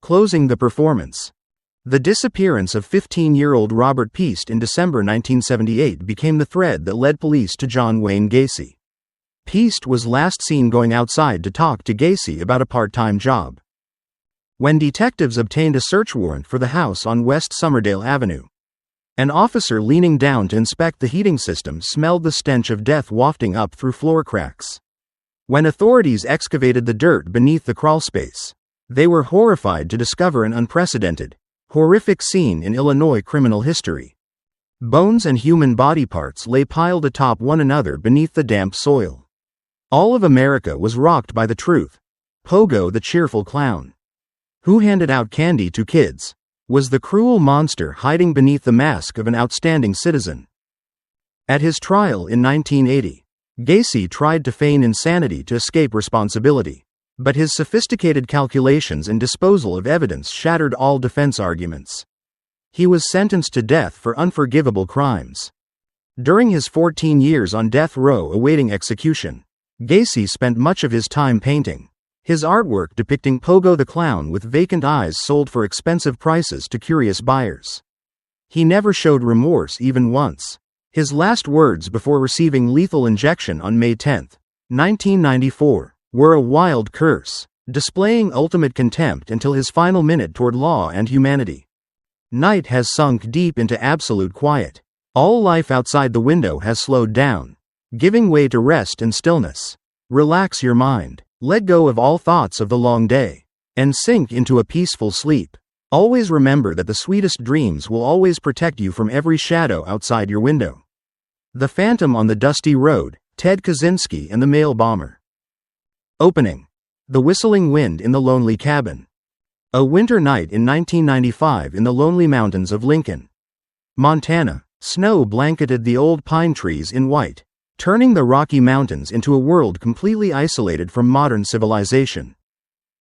Closing the performance. The disappearance of 15-year-old Robert Piest in December 1978 became the thread that led police to John Wayne Gacy. Piest was last seen going outside to talk to Gacy about a part-time job. When detectives obtained a search warrant for the house on West Somerdale Avenue, an officer leaning down to inspect the heating system smelled the stench of death wafting up through floor cracks. When authorities excavated the dirt beneath the crawlspace, they were horrified to discover an unprecedented, horrific scene in Illinois criminal history. Bones and human body parts lay piled atop one another beneath the damp soil. All of America was rocked by the truth. Pogo the cheerful clown, who handed out candy to kids, was the cruel monster hiding beneath the mask of an outstanding citizen. At his trial in 1980, Gacy tried to feign insanity to escape responsibility. But his sophisticated calculations and disposal of evidence shattered all defense arguments. He was sentenced to death for unforgivable crimes. During his 14 years on death row awaiting execution, Gacy spent much of his time painting. His artwork depicting Pogo the Clown with vacant eyes sold for expensive prices to curious buyers. He never showed remorse even once. His last words before receiving lethal injection on May 10, 1994, were a wild curse, displaying ultimate contempt until his final minute toward law and humanity. Night has sunk deep into absolute quiet. All life outside the window has slowed down, giving way to rest and stillness. Relax your mind, let go of all thoughts of the long day, and sink into a peaceful sleep. Always remember that the sweetest dreams will always protect you from every shadow outside your window. The Phantom on the Dusty Road, Ted Kaczynski and the Mail Bomber. Opening. The Whistling Wind in the Lonely Cabin. A winter night in 1995 in the lonely mountains of Lincoln, Montana. Snow blanketed the old pine trees in white, turning the Rocky Mountains into a world completely isolated from modern civilization.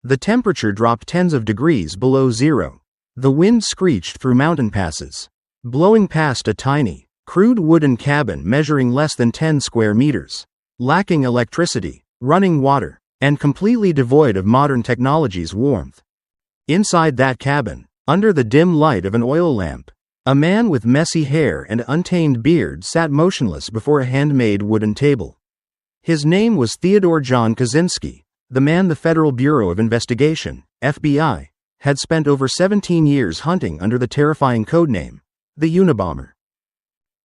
The temperature dropped tens of degrees below zero. The wind screeched through mountain passes, blowing past a tiny, crude wooden cabin measuring less than 10 square meters, lacking electricity, running water, and completely devoid of modern technology's warmth. Inside that cabin, under the dim light of an oil lamp, a man with messy hair and untamed beard sat motionless before a handmade wooden table. His name was Theodore John Kaczynski, the man the Federal Bureau of Investigation, FBI, had spent over 17 years hunting under the terrifying codename, the Unabomber.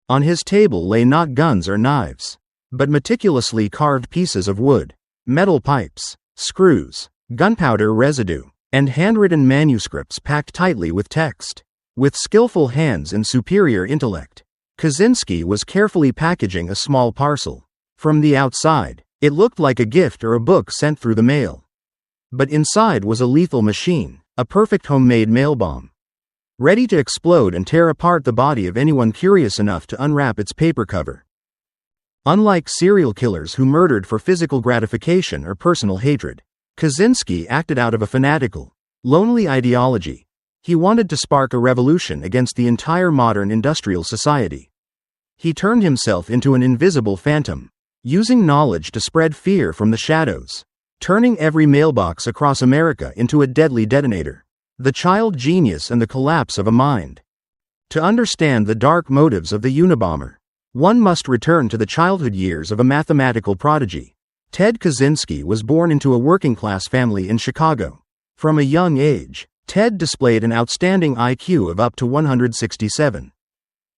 On his table lay not guns or knives, but meticulously carved pieces of wood, metal pipes, screws, gunpowder residue, and handwritten manuscripts packed tightly with text. With skillful hands and superior intellect, Kaczynski was carefully packaging a small parcel. From the outside, it looked like a gift or a book sent through the mail. But inside was a lethal machine, a perfect homemade mail bomb, ready to explode and tear apart the body of anyone curious enough to unwrap its paper cover. Unlike serial killers who murdered for physical gratification or personal hatred, Kaczynski acted out of a fanatical, lonely ideology. He wanted to spark a revolution against the entire modern industrial society. He turned himself into an invisible phantom, using knowledge to spread fear from the shadows, turning every mailbox across America into a deadly detonator. The child genius and the collapse of a mind. To understand the dark motives of the Unabomber, one must return to the childhood years of a mathematical prodigy. Ted Kaczynski was born into a working-class family in Chicago. From a young age, Ted displayed an outstanding IQ of up to 167.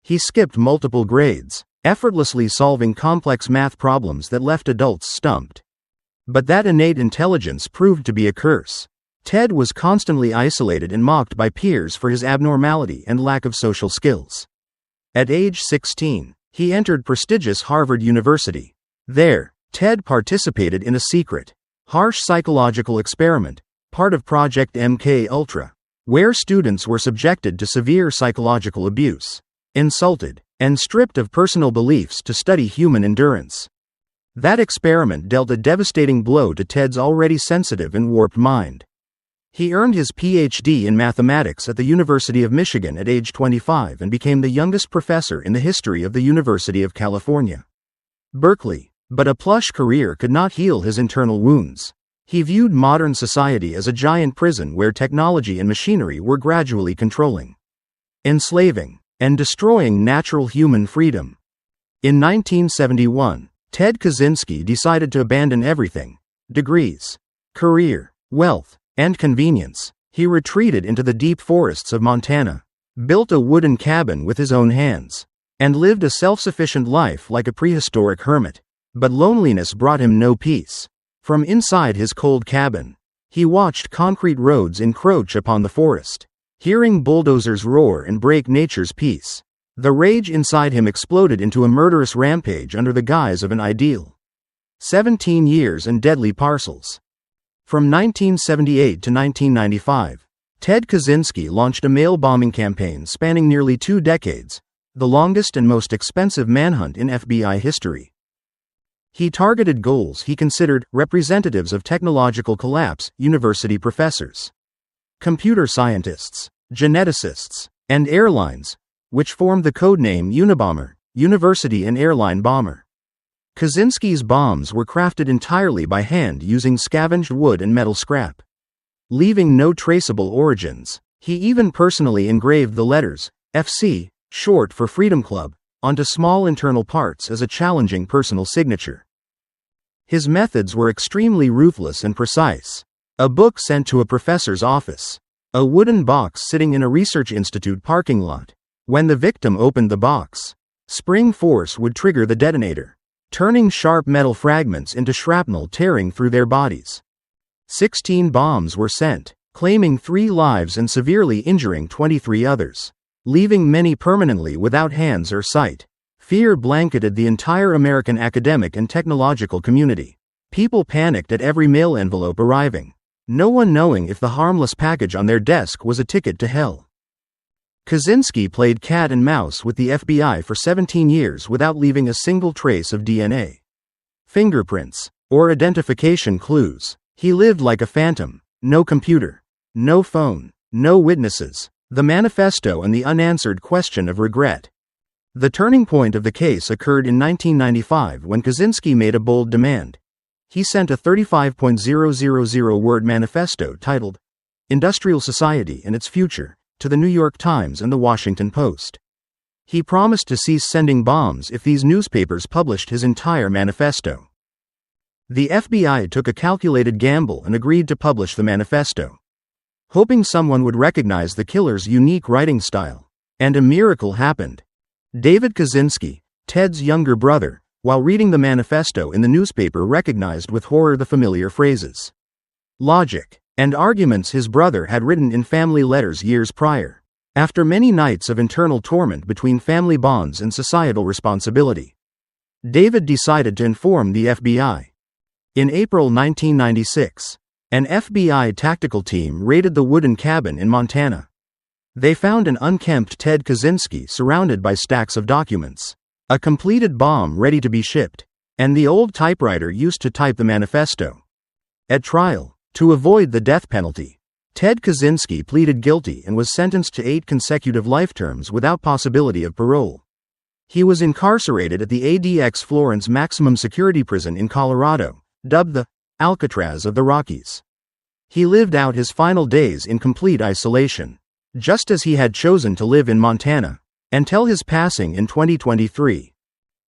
He skipped multiple grades, effortlessly solving complex math problems that left adults stumped. But that innate intelligence proved to be a curse. Ted was constantly isolated and mocked by peers for his abnormality and lack of social skills. At age 16, he entered prestigious Harvard University. There, Ted participated in a secret, harsh psychological experiment, part of Project MK Ultra, where students were subjected to severe psychological abuse, insulted, and stripped of personal beliefs to study human endurance. That experiment dealt a devastating blow to Ted's already sensitive and warped mind. He earned his PhD in mathematics at the University of Michigan at age 25 and became the youngest professor in the history of the University of California, Berkeley. But a plush career could not heal his internal wounds. He viewed modern society as a giant prison where technology and machinery were gradually controlling, enslaving, and destroying natural human freedom. In 1971, Ted Kaczynski decided to abandon everything: degrees, career, wealth, and convenience. He retreated into the deep forests of Montana, built a wooden cabin with his own hands, and lived a self-sufficient life like a prehistoric hermit. But loneliness brought him no peace. From inside his cold cabin, he watched concrete roads encroach upon the forest, hearing bulldozers roar and break nature's peace. The rage inside him exploded into a murderous rampage under the guise of an ideal. 17 years and deadly parcels. From 1978 to 1995, Ted Kaczynski launched a mail bombing campaign spanning nearly 2 decades, the longest and most expensive manhunt in FBI history. He targeted goals he considered representatives of technological collapse: university professors, computer scientists, geneticists, and airlines, which formed the codename Unabomber, University and Airline Bomber. Kaczynski's bombs were crafted entirely by hand using scavenged wood and metal scrap, leaving no traceable origins. He even personally engraved the letters FC, short for Freedom Club, onto small internal parts as a challenging personal signature. His methods were extremely ruthless and precise. A book sent to a professor's office. A wooden box sitting in a research institute parking lot. When the victim opened the box, spring force would trigger the detonator, turning sharp metal fragments into shrapnel tearing through their bodies. 16 bombs were sent, claiming 3 lives and severely injuring 23 others, leaving many permanently without hands or sight. Fear blanketed the entire American academic and technological community. People panicked at every mail envelope arriving, no one knowing if the harmless package on their desk was a ticket to hell. Kaczynski played cat and mouse with the FBI for 17 years without leaving a single trace of DNA, fingerprints, or identification clues. He lived like a phantom. No computer, no phone, no witnesses. The manifesto and the unanswered question of regret. The turning point of the case occurred in 1995 when Kaczynski made a bold demand. He sent a 35,000-word manifesto titled Industrial Society and Its Future to the New York Times and the Washington Post. He promised to cease sending bombs if these newspapers published his entire manifesto. The FBI took a calculated gamble and agreed to publish the manifesto, hoping someone would recognize the killer's unique writing style. And a miracle happened. David Kaczynski, Ted's younger brother, while reading the manifesto in the newspaper, recognized with horror the familiar phrases, logic, and arguments his brother had written in family letters years prior. After many nights of internal torment between family bonds and societal responsibility, David decided to inform the FBI. In April 1996, an FBI tactical team raided the wooden cabin in Montana. They found an unkempt Ted Kaczynski surrounded by stacks of documents, a completed bomb ready to be shipped, and the old typewriter used to type the manifesto. At trial, to avoid the death penalty, Ted Kaczynski pleaded guilty and was sentenced to 8 consecutive life terms without possibility of parole. He was incarcerated at the ADX Florence Maximum Security Prison in Colorado, dubbed the Alcatraz of the Rockies. He lived out his final days in complete isolation, just as he had chosen to live in Montana, until his passing in 2023.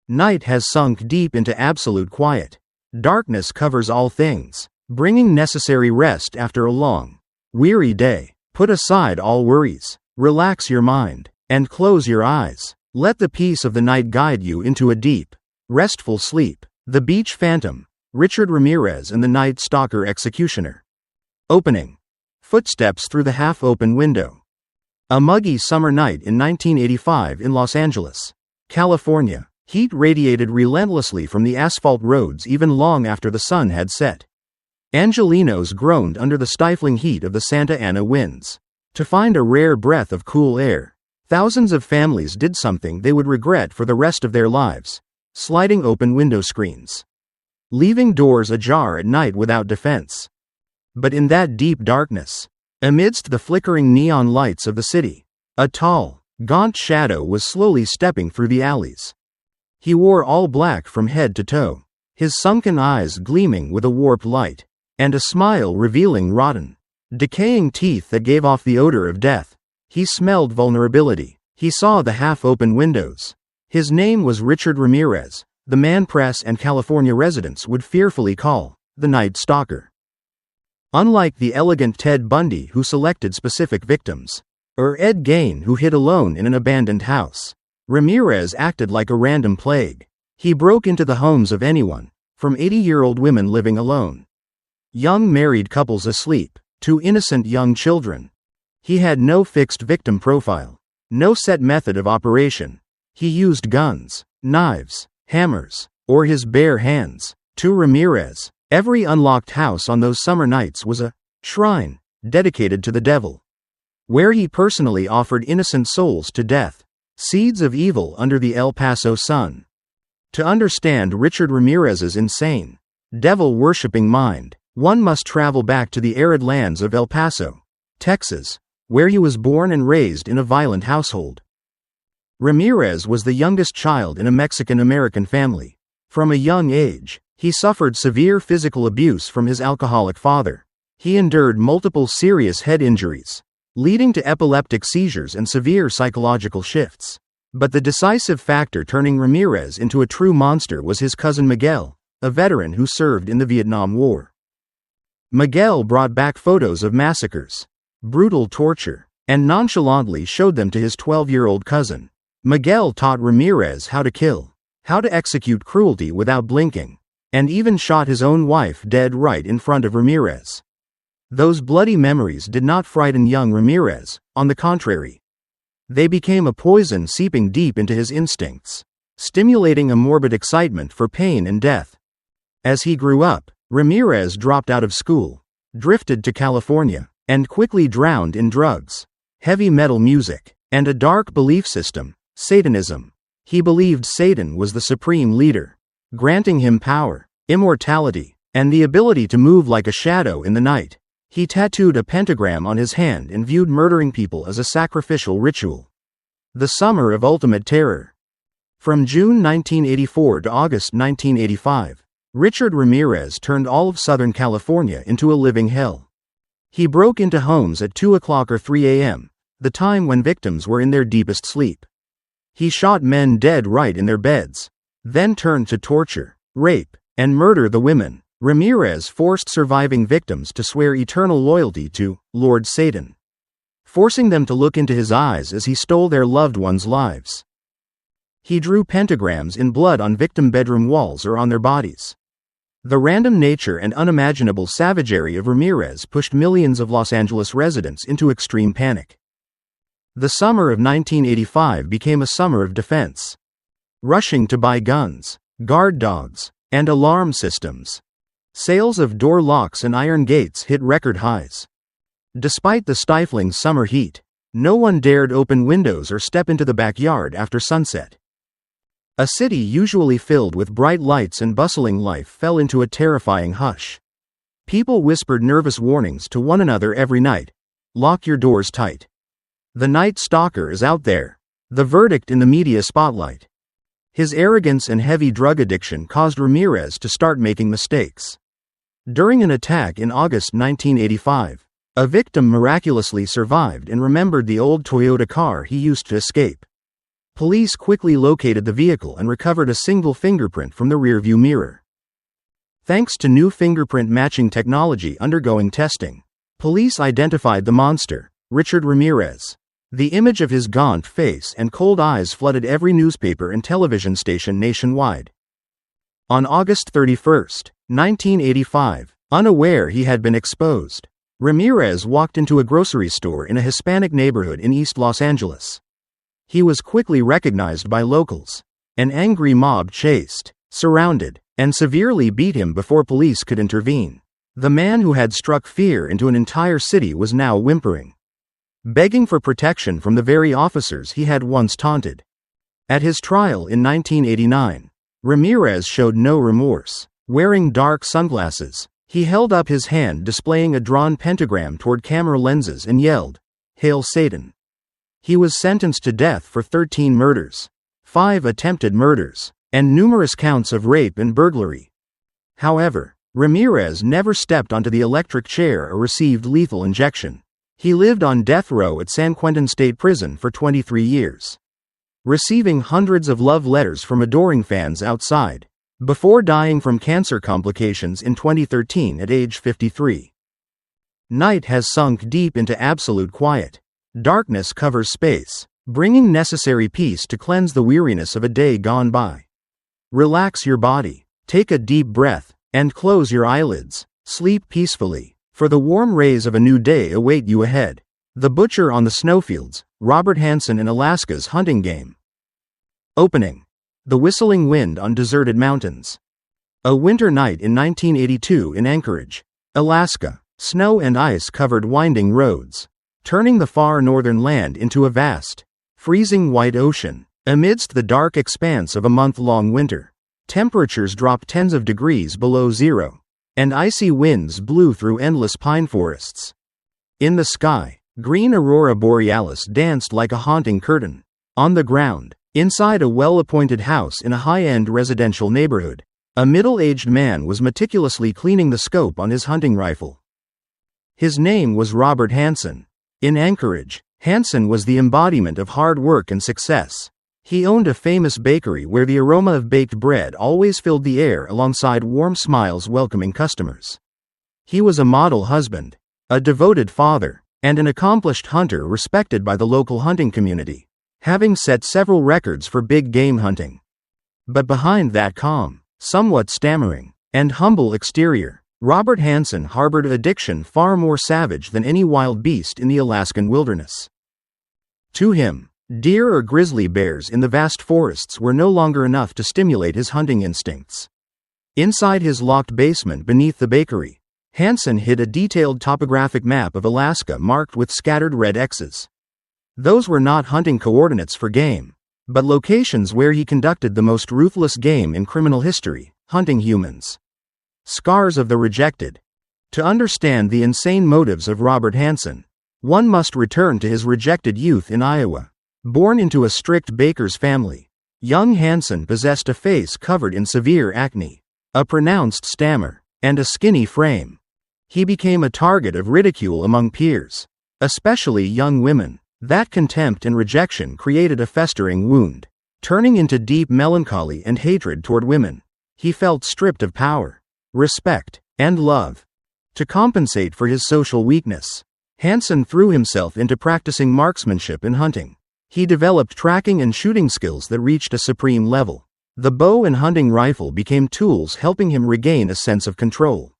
Night has sunk deep into absolute quiet. Darkness covers all things, bringing necessary rest after a long, weary day. Put aside all worries, relax your mind, and close your eyes. Let the peace of the night guide you into a deep, restful sleep. The Beach Phantom, Richard Ramirez and the Night Stalker Executioner. Opening. Footsteps through the half-open window. A muggy summer night in 1985 in Los Angeles, California. Heat radiated relentlessly from the asphalt roads even long after the sun had set. Angelenos groaned under the stifling heat of the Santa Ana winds. To find a rare breath of cool air, thousands of families did something they would regret for the rest of their lives: sliding open window screens, leaving doors ajar at night without defense. But in that deep darkness, amidst the flickering neon lights of the city, a tall, gaunt shadow was slowly stepping through the alleys. He wore all black from head to toe, his sunken eyes gleaming with a warped light, and a smile revealing rotten, decaying teeth that gave off the odor of death. He smelled vulnerability. He saw the half-open windows. His name was Richard Ramirez, the man press and California residents would fearfully call the Night Stalker. Unlike the elegant Ted Bundy who selected specific victims, or Ed Gein who hid alone in an abandoned house, Ramirez acted like a random plague. He broke into the homes of anyone, from 80-year-old women living alone, young married couples asleep, to innocent young children. He had no fixed victim profile, no set method of operation. He used guns, knives, hammers, or his bare hands. To Ramirez, every unlocked house on those summer nights was a shrine dedicated to the devil, where he personally offered innocent souls to death, seeds of evil under the El Paso sun. To understand Richard Ramirez's insane, devil-worshipping mind, one must travel back to the arid lands of El Paso, Texas, where he was born and raised in a violent household. Ramirez was the youngest child in a Mexican-American family. From a young age, he suffered severe physical abuse from his alcoholic father. He endured multiple serious head injuries, leading to epileptic seizures and severe psychological shifts. But the decisive factor turning Ramirez into a true monster was his cousin Miguel, a veteran who served in the Vietnam War. Miguel brought back photos of massacres, brutal torture, and nonchalantly showed them to his 12-year-old cousin. Miguel taught Ramirez how to kill, how to execute cruelty without blinking, and even shot his own wife dead right in front of Ramirez. Those bloody memories did not frighten young Ramirez, on the contrary. They became a poison seeping deep into his instincts, stimulating a morbid excitement for pain and death. As he grew up, Ramirez dropped out of school, drifted to California, and quickly drowned in drugs, heavy metal music, and a dark belief system, Satanism. He believed Satan was the supreme leader, granting him power, immortality, and the ability to move like a shadow in the night. He tattooed a pentagram on his hand and viewed murdering people as a sacrificial ritual. The summer of ultimate terror. From June 1984 to August 1985, Richard Ramirez turned all of Southern California into a living hell. He broke into homes at 2 o'clock or 3 a.m., the time when victims were in their deepest sleep. He shot men dead right in their beds, then turned to torture, rape, and murder the women. Ramirez forced surviving victims to swear eternal loyalty to Lord Satan, forcing them to look into his eyes as he stole their loved ones' lives. He drew pentagrams in blood on victim bedroom walls or on their bodies. The random nature and unimaginable savagery of Ramirez pushed millions of Los Angeles residents into extreme panic. The summer of 1985 became a summer of defense. Rushing to buy guns, guard dogs, and alarm systems. Sales of door locks and iron gates hit record highs. Despite the stifling summer heat, no one dared open windows or step into the backyard after sunset. A city usually filled with bright lights and bustling life fell into a terrifying hush. People whispered nervous warnings to one another every night. Lock your doors tight. The night stalker is out there. The verdict in the media spotlight. His arrogance and heavy drug addiction caused Ramirez to start making mistakes. During an attack in August 1985, a victim miraculously survived and remembered the old Toyota car he used to escape. Police quickly located the vehicle and recovered a single fingerprint from the rearview mirror. Thanks to new fingerprint matching technology undergoing testing, police identified the monster, Richard Ramirez. The image of his gaunt face and cold eyes flooded every newspaper and television station nationwide. On August 31, 1985, unaware he had been exposed, Ramirez walked into a grocery store in a Hispanic neighborhood in East Los Angeles. He was quickly recognized by locals. An angry mob chased, surrounded, and severely beat him before police could intervene. The man who had struck fear into an entire city was now whimpering, begging for protection from the very officers he had once taunted. At his trial in 1989, Ramirez showed no remorse. Wearing dark sunglasses, he held up his hand displaying a drawn pentagram toward camera lenses and yelled, "Hail Satan." He was sentenced to death for 13 murders, 5 attempted murders, and numerous counts of rape and burglary. However, Ramirez never stepped onto the electric chair or received lethal injection. He lived on death row at San Quentin State Prison for 23 years, receiving hundreds of love letters from adoring fans outside, before dying from cancer complications in 2013 at age 53. Night has sunk deep into absolute quiet. Darkness covers space, bringing necessary peace to cleanse the weariness of a day gone by. Relax your body, take a deep breath, and close your eyelids. Sleep peacefully, for the warm rays of a new day await you ahead. The Butcher on the Snowfields, Robert Hansen in Alaska's Hunting Game. Opening. The Whistling Wind on Deserted Mountains. A winter night in 1982 in Anchorage, Alaska. Snow and ice covered winding roads, turning the far northern land into a vast, freezing white ocean. Amidst the dark expanse of a month-long winter, Temperatures dropped tens of degrees below zero, and icy winds blew through endless pine forests. In the sky, green aurora borealis danced like a haunting curtain. On the ground, inside a well-appointed house in a high-end residential neighborhood, a middle-aged man was meticulously cleaning the scope on his hunting rifle. His name was Robert Hansen. In Anchorage, Hansen was the embodiment of hard work and success. He owned a famous bakery where the aroma of baked bread always filled the air alongside warm smiles welcoming customers. He was a model husband, a devoted father, and an accomplished hunter respected by the local hunting community, having set several records for big game hunting. But behind that calm, somewhat stammering, and humble exterior, Robert Hansen harbored an addiction far more savage than any wild beast in the Alaskan wilderness. To him, deer or grizzly bears in the vast forests were no longer enough to stimulate his hunting instincts. Inside his locked basement beneath the bakery, Hansen hid a detailed topographic map of Alaska marked with scattered red X's. Those were not hunting coordinates for game, but locations where he conducted the most ruthless game in criminal history, hunting humans. Scars of the rejected. To understand the insane motives of Robert Hansen, one must return to his rejected youth in Iowa. Born into a strict baker's family, young Hansen possessed a face covered in severe acne, a pronounced stammer, and a skinny frame. He became a target of ridicule among peers, especially young women. That contempt and rejection created a festering wound, turning into deep melancholy and hatred toward women. He felt stripped of power, respect, and love. To compensate for his social weakness, Hansen threw himself into practicing marksmanship in hunting. He developed tracking and shooting skills that reached a supreme level. The bow and hunting rifle became tools helping him regain a sense of control.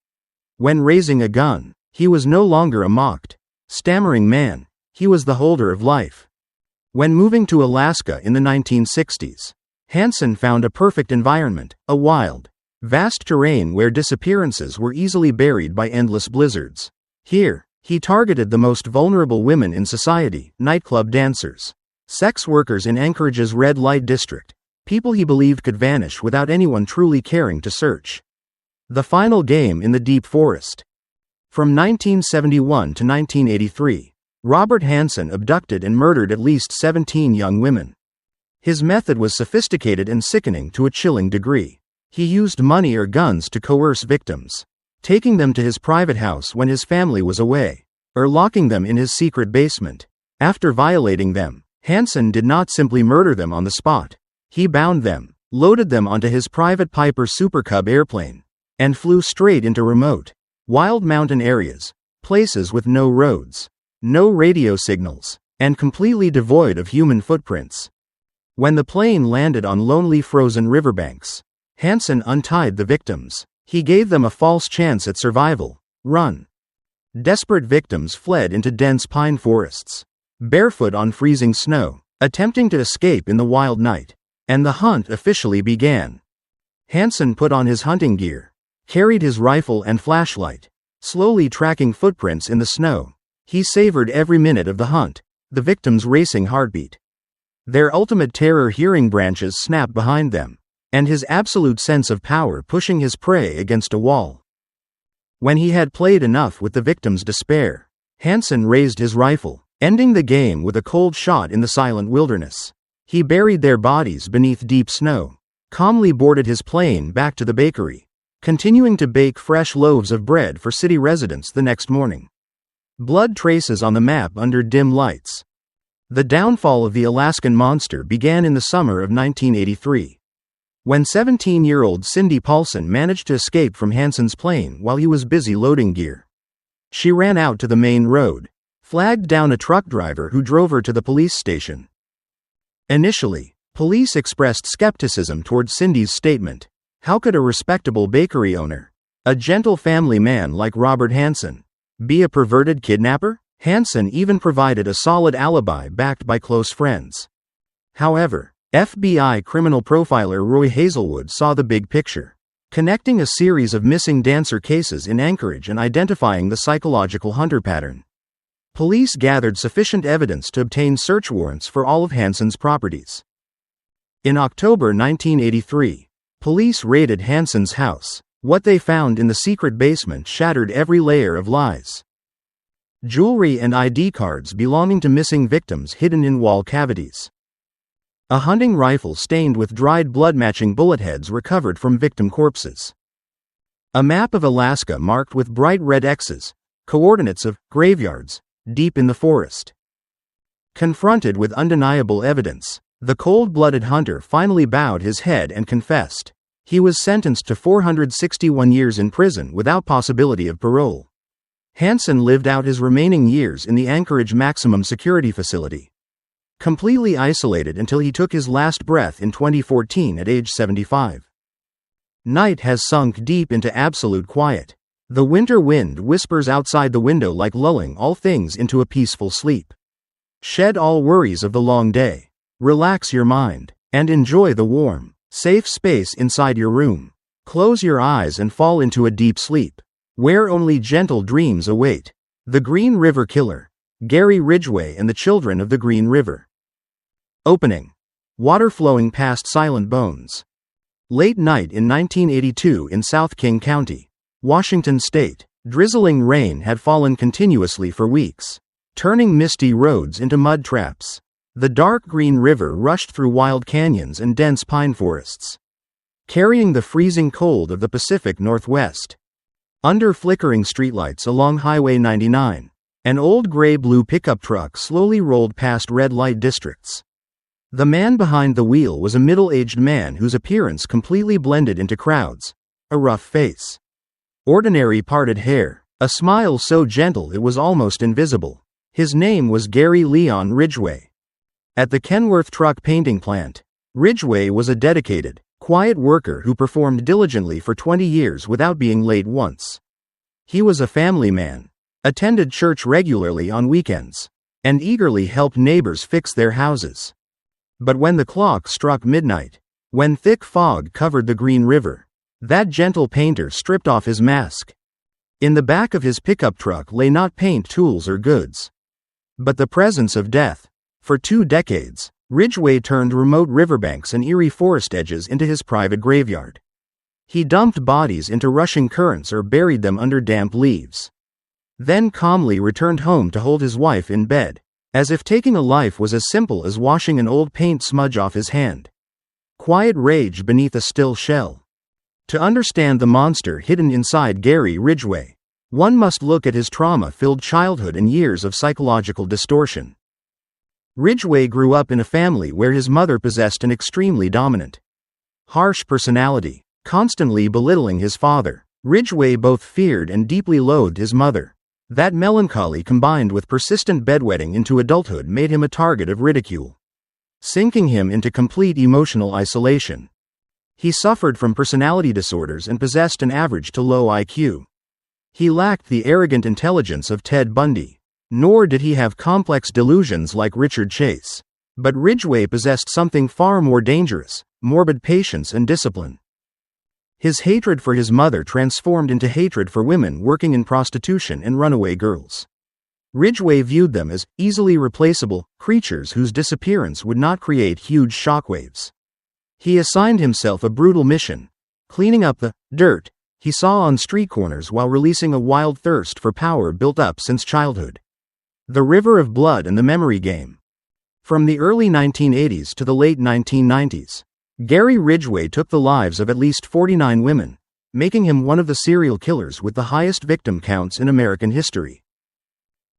When raising a gun, he was no longer a mocked, stammering man. He was the holder of life. When moving to Alaska in the 1960s, Hansen found a perfect environment, a wild, vast terrain where disappearances were easily buried by endless blizzards. Here, he targeted the most vulnerable women in society, nightclub dancers, sex workers in Anchorage's red light district, people he believed could vanish without anyone truly caring to search. The final game in the deep forest. From 1971 to 1983, Robert Hansen abducted and murdered at least 17 young women. His method was sophisticated and sickening to a chilling degree. He used money or guns to coerce victims, taking them to his private house when his family was away, or locking them in his secret basement. After violating them, Hansen did not simply murder them on the spot. He bound them, loaded them onto his private Piper Super Cub airplane, and flew straight into remote, wild mountain areas, places with no roads, no radio signals, and completely devoid of human footprints. When the plane landed on lonely frozen riverbanks, Hansen untied the victims. He gave them a false chance at survival. Run. Desperate victims fled into dense pine forests, barefoot on freezing snow, attempting to escape in the wild night. And the hunt officially began. Hansen put on his hunting gear, carried his rifle and flashlight, slowly tracking footprints in the snow. He savored every minute of the hunt, the victims' racing heartbeat, their ultimate terror hearing branches snap behind them, and his absolute sense of power pushing his prey against a wall. When he had played enough with the victims' despair, Hansen raised his rifle, ending the game with a cold shot in the silent wilderness. He buried their bodies beneath deep snow, calmly boarded his plane back to the bakery, continuing to bake fresh loaves of bread for city residents the next morning. Blood traces on the map under dim lights. The downfall of the Alaskan monster began in the summer of 1983, when 17-year-old Cindy Paulson managed to escape from Hansen's plane while he was busy loading gear. She ran out to the main road, flagged down a truck driver who drove her to the police station. Initially, police expressed skepticism toward Cindy's statement. How could a respectable bakery owner, a gentle family man like Robert Hansen, be a perverted kidnapper? Hansen even provided a solid alibi backed by close friends. However, FBI criminal profiler Roy Hazelwood saw the big picture, connecting a series of missing dancer cases in Anchorage and identifying the psychological hunter pattern. Police gathered sufficient evidence to obtain search warrants for all of Hansen's properties. In October 1983, Police raided Hansen's house. What they found in the secret basement shattered every layer of lies. Jewelry and ID cards belonging to missing victims hidden in wall cavities. A hunting rifle stained with dried blood matching bullet heads recovered from victim corpses. A map of Alaska marked with bright red X's, coordinates of graveyards, deep in the forest. Confronted with undeniable evidence, the cold-blooded hunter finally bowed his head and confessed. He was sentenced to 461 years in prison without possibility of parole. Hansen lived out his remaining years in the Anchorage Maximum Security Facility, completely isolated until he took his last breath in 2014 at age 75. Night has sunk deep into absolute quiet. The winter wind whispers outside the window like lulling all things into a peaceful sleep. Shed all worries of the long day. Relax your mind, and enjoy the warm, safe space inside your room. Close your eyes and fall into a deep sleep, where only gentle dreams await. The Green River Killer, Gary Ridgway and the Children of the Green River. Opening. Water flowing past silent bones. Late night in 1982 in South King County, Washington State. Drizzling rain had fallen continuously for weeks, turning misty roads into mud traps. The dark Green River rushed through wild canyons and dense pine forests, carrying the freezing cold of the Pacific Northwest. Under flickering streetlights along Highway 99, an old gray-blue pickup truck slowly rolled past red light districts. The man behind the wheel was a middle-aged man whose appearance completely blended into crowds. A rough face, ordinary parted hair, a smile so gentle it was almost invisible. His name was Gary Leon Ridgway. At the Kenworth truck painting plant, Ridgway was a dedicated, quiet worker who performed diligently for 20 years without being late once. He was a family man, attended church regularly on weekends, and eagerly helped neighbors fix their houses. But when the clock struck midnight, when thick fog covered the Green River, that gentle painter stripped off his mask. In the back of his pickup truck lay not paint tools or goods, but the presence of death. For 2 decades, Ridgway turned remote riverbanks and eerie forest edges into his private graveyard. He dumped bodies into rushing currents or buried them under damp leaves, then calmly returned home to hold his wife in bed, as if taking a life was as simple as washing an old paint smudge off his hand. Quiet rage beneath a still shell. To understand the monster hidden inside Gary Ridgway, one must look at his trauma-filled childhood and years of psychological distortion. Ridgway grew up in a family where his mother possessed an extremely dominant, harsh personality, constantly belittling his father. Ridgway both feared and deeply loathed his mother. That melancholy combined with persistent bedwetting into adulthood made him a target of ridicule, sinking him into complete emotional isolation. He suffered from personality disorders and possessed an average to low IQ. He lacked the arrogant intelligence of Ted Bundy, nor did he have complex delusions like Richard Chase. But Ridgway possessed something far more dangerous: morbid patience and discipline. His hatred for his mother transformed into hatred for women working in prostitution and runaway girls. Ridgway viewed them as easily replaceable creatures whose disappearance would not create huge shockwaves. He assigned himself a brutal mission: cleaning up the dirt he saw on street corners while releasing a wild thirst for power built up since childhood. The River of Blood and the Memory Game. From the early 1980s to the late 1990s, Gary Ridgway took the lives of at least 49 women, making him one of the serial killers with the highest victim counts in American history.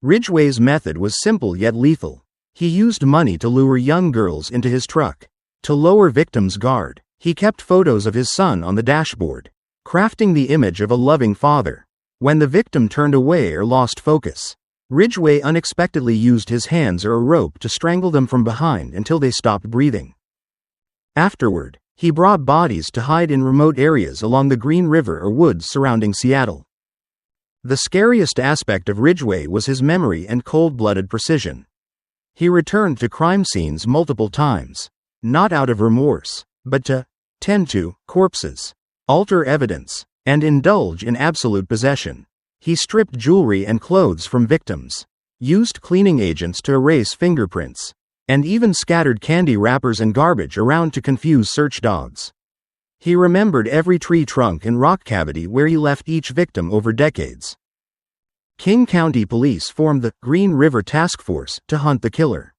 Ridgway's method was simple yet lethal. He used money to lure young girls into his truck. To lower victims' guard, he kept photos of his son on the dashboard, crafting the image of a loving father. When the victim turned away or lost focus, Ridgway unexpectedly used his hands or a rope to strangle them from behind until they stopped breathing. Afterward, he brought bodies to hide in remote areas along the Green River or woods surrounding Seattle. The scariest aspect of Ridgway was his memory and cold-blooded precision. He returned to crime scenes multiple times, not out of remorse, but to tend to corpses, alter evidence, and indulge in absolute possession. He stripped jewelry and clothes from victims, used cleaning agents to erase fingerprints, and even scattered candy wrappers and garbage around to confuse search dogs. He remembered every tree trunk and rock cavity where he left each victim over decades. King County Police formed the Green River Task Force to hunt the killer.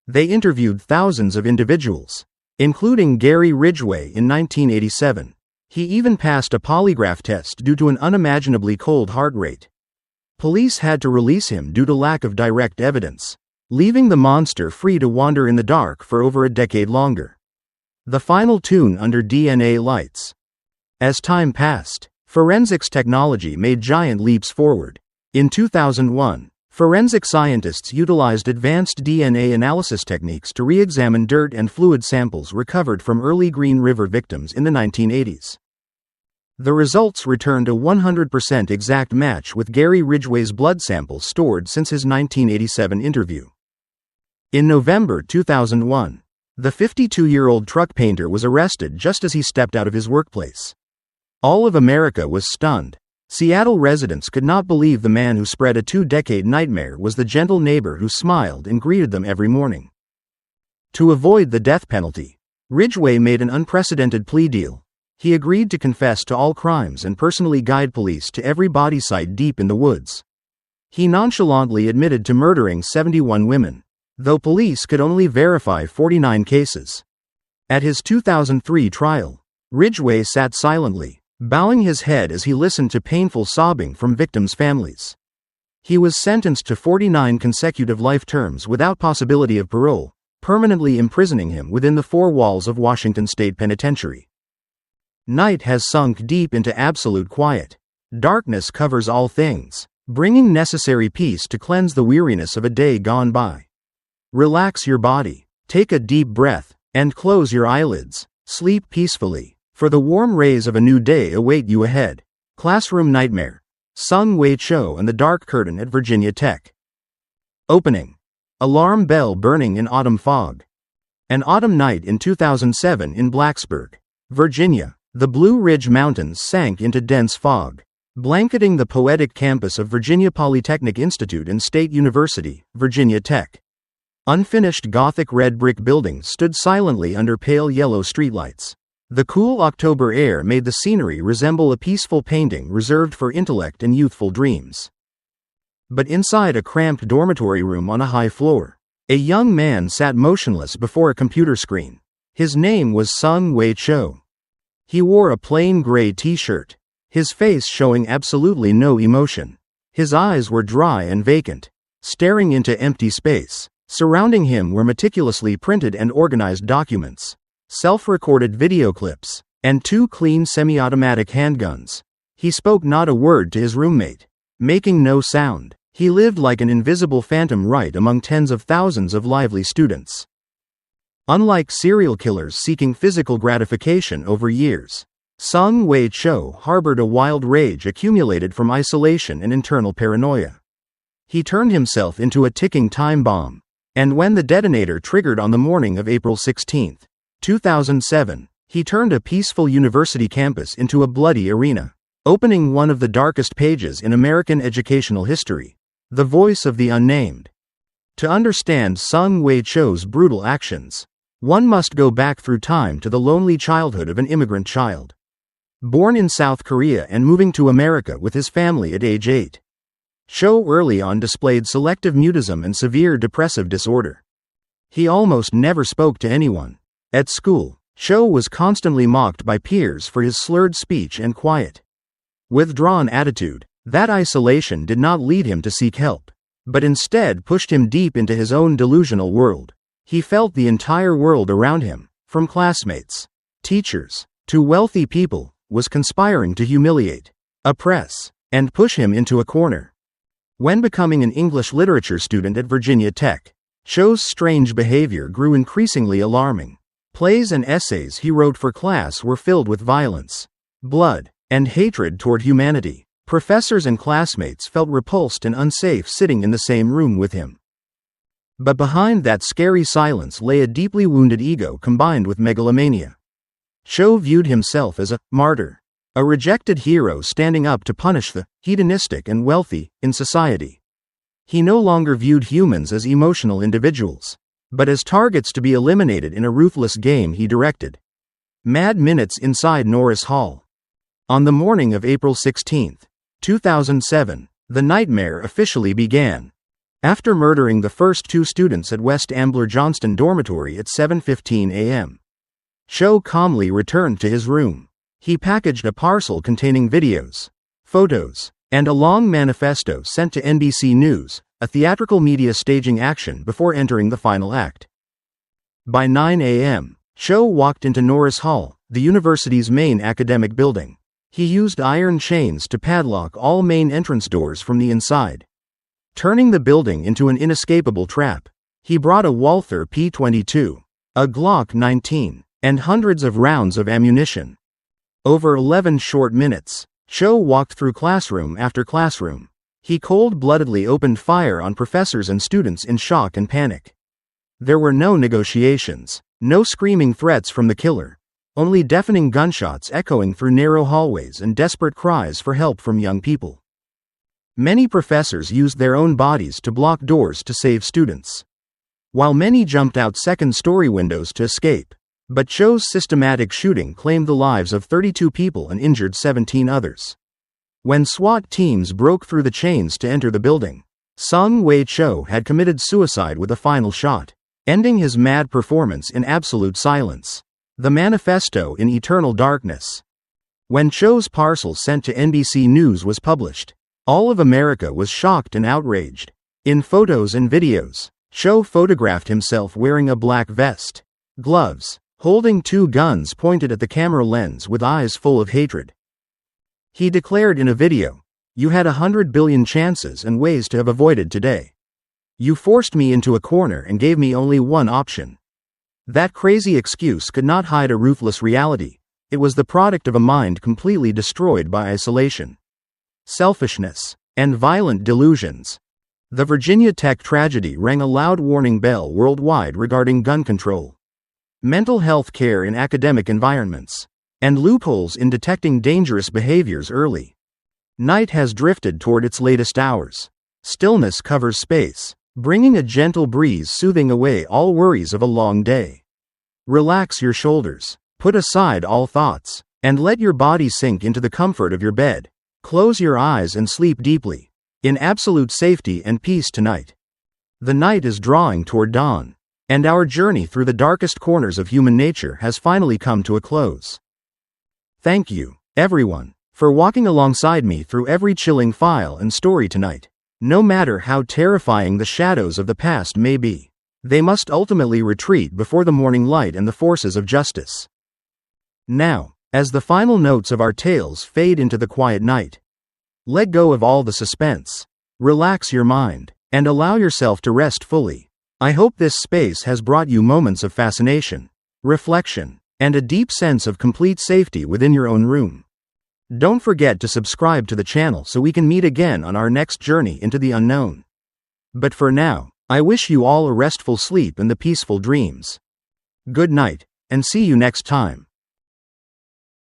They interviewed thousands of individuals, including Gary Ridgway in 1987. He even passed a polygraph test due to an unimaginably cold heart rate. Police had to release him due to lack of direct evidence, leaving the monster free to wander in the dark for over a decade longer. The final tune under DNA lights. As time passed, forensics technology made giant leaps forward. In 2001, forensic scientists utilized advanced DNA analysis techniques to re-examine dirt and fluid samples recovered from early Green River victims in the 1980s. The results returned a 100% exact match with Gary Ridgway's blood samples stored since his 1987 interview. In November 2001, the 52-year-old truck painter was arrested just as he stepped out of his workplace. All of America was stunned. Seattle residents could not believe the man who spread a 2-decade nightmare was the gentle neighbor who smiled and greeted them every morning. To avoid the death penalty, Ridgway made an unprecedented plea deal. He agreed to confess to all crimes and personally guide police to every body site deep in the woods. He nonchalantly admitted to murdering 71 women, though police could only verify 49 cases. At his 2003 trial, Ridgway sat silently, bowing his head as he listened to painful sobbing from victims' families. He was sentenced to 49 consecutive life terms without possibility of parole, permanently imprisoning him within the four walls of Washington State Penitentiary. Night has sunk deep into absolute quiet. Darkness covers all things, bringing necessary peace to cleanse the weariness of a day gone by. Relax your body, take a deep breath, and close your eyelids. Sleep peacefully, for the warm rays of a new day await you ahead. Classroom Nightmare. Seung-Hui Cho and the Dark Curtain at Virginia Tech. Opening. Alarm bell burning in autumn fog. An autumn night in 2007 in Blacksburg, Virginia, the Blue Ridge Mountains sank into dense fog, blanketing the poetic campus of Virginia Polytechnic Institute and State University, Virginia Tech. Unfinished Gothic red brick buildings stood silently under pale yellow streetlights. The cool October air made the scenery resemble a peaceful painting reserved for intellect and youthful dreams. But inside a cramped dormitory room on a high floor, a young man sat motionless before a computer screen. His name was Seung-Hui Cho. He wore a plain gray t-shirt, his face showing absolutely no emotion. His eyes were dry and vacant, staring into empty space. Surrounding him were meticulously printed and organized documents, self-recorded video clips, and 2 clean semi-automatic handguns. He spoke not a word to his roommate, making no sound. He lived like an invisible phantom right among tens of thousands of lively students. Unlike serial killers seeking physical gratification over years, Seung-Hui Cho harbored a wild rage accumulated from isolation and internal paranoia. He turned himself into a ticking time bomb. And when the detonator triggered on the morning of April 16, 2007, he turned a peaceful university campus into a bloody arena, opening one of the darkest pages in American educational history, the voice of the unnamed. To understand Seung-Hui Cho's brutal actions, one must go back through time to the lonely childhood of an immigrant child. Born in South Korea and moving to America with his family at age 8. Cho early on displayed selective mutism and severe depressive disorder. He almost never spoke to anyone. At school, Cho was constantly mocked by peers for his slurred speech and quiet, withdrawn attitude. That isolation did not lead him to seek help, but instead pushed him deep into his own delusional world. He felt the entire world around him, from classmates, teachers, to wealthy people, was conspiring to humiliate, oppress, and push him into a corner. When becoming an English literature student at Virginia Tech, Cho's strange behavior grew increasingly alarming. Plays and essays he wrote for class were filled with violence, blood, and hatred toward humanity. Professors and classmates felt repulsed and unsafe sitting in the same room with him. But behind that scary silence lay a deeply wounded ego combined with megalomania. Cho viewed himself as a martyr, a rejected hero standing up to punish the hedonistic and wealthy in society. He no longer viewed humans as emotional individuals, but as targets to be eliminated in a ruthless game he directed. Mad Minutes inside Norris Hall. On the morning of April 16, 2007, the nightmare officially began. After murdering the first 2 students at West Ambler Johnston Dormitory at 7:15 a.m., Cho calmly returned to his room. He packaged a parcel containing videos, photos, and a long manifesto sent to NBC News, a theatrical media staging action before entering the final act. By 9 a.m., Cho walked into Norris Hall, the university's main academic building. He used iron chains to padlock all main entrance doors from the inside, turning the building into an inescapable trap. He brought a Walther P-22, a Glock 19, and hundreds of rounds of ammunition. Over 11 short minutes, Cho walked through classroom after classroom. He cold-bloodedly opened fire on professors and students in shock and panic. There were no negotiations, no screaming threats from the killer, only deafening gunshots echoing through narrow hallways and desperate cries for help from young people. Many professors used their own bodies to block doors to save students, while many jumped out second-story windows to escape. But Cho's systematic shooting claimed the lives of 32 people and injured 17 others. When SWAT teams broke through the chains to enter the building, Seung-Hui Cho had committed suicide with a final shot, ending his mad performance in absolute silence. The manifesto in eternal darkness. When Cho's parcel sent to NBC News was published, all of America was shocked and outraged. In photos and videos, Cho photographed himself wearing a black vest, gloves, holding 2 guns pointed at the camera lens with eyes full of hatred. He declared in a video, "You had 100 billion chances and ways to have avoided today. You forced me into a corner and gave me only one option." That crazy excuse could not hide a ruthless reality. It was the product of a mind completely destroyed by isolation, selfishness, and violent delusions. The Virginia Tech tragedy rang a loud warning bell worldwide regarding gun control, mental health care in academic environments, and loopholes in detecting dangerous behaviors early. Night has drifted toward its latest hours. Stillness covers space, bringing a gentle breeze soothing away all worries of a long day. Relax your shoulders, put aside all thoughts, and let your body sink into the comfort of your bed. Close your eyes and sleep deeply, in absolute safety and peace tonight. The night is drawing toward dawn, and our journey through the darkest corners of human nature has finally come to a close. Thank you, everyone, for walking alongside me through every chilling file and story tonight. No matter how terrifying the shadows of the past may be, they must ultimately retreat before the morning light and the forces of justice. Now, as the final notes of our tales fade into the quiet night, let go of all the suspense, relax your mind, and allow yourself to rest fully. I hope this space has brought you moments of fascination, reflection, and a deep sense of complete safety within your own room. Don't forget to subscribe to the channel so we can meet again on our next journey into the unknown. But for now, I wish you all a restful sleep and the peaceful dreams. Good night, and see you next time.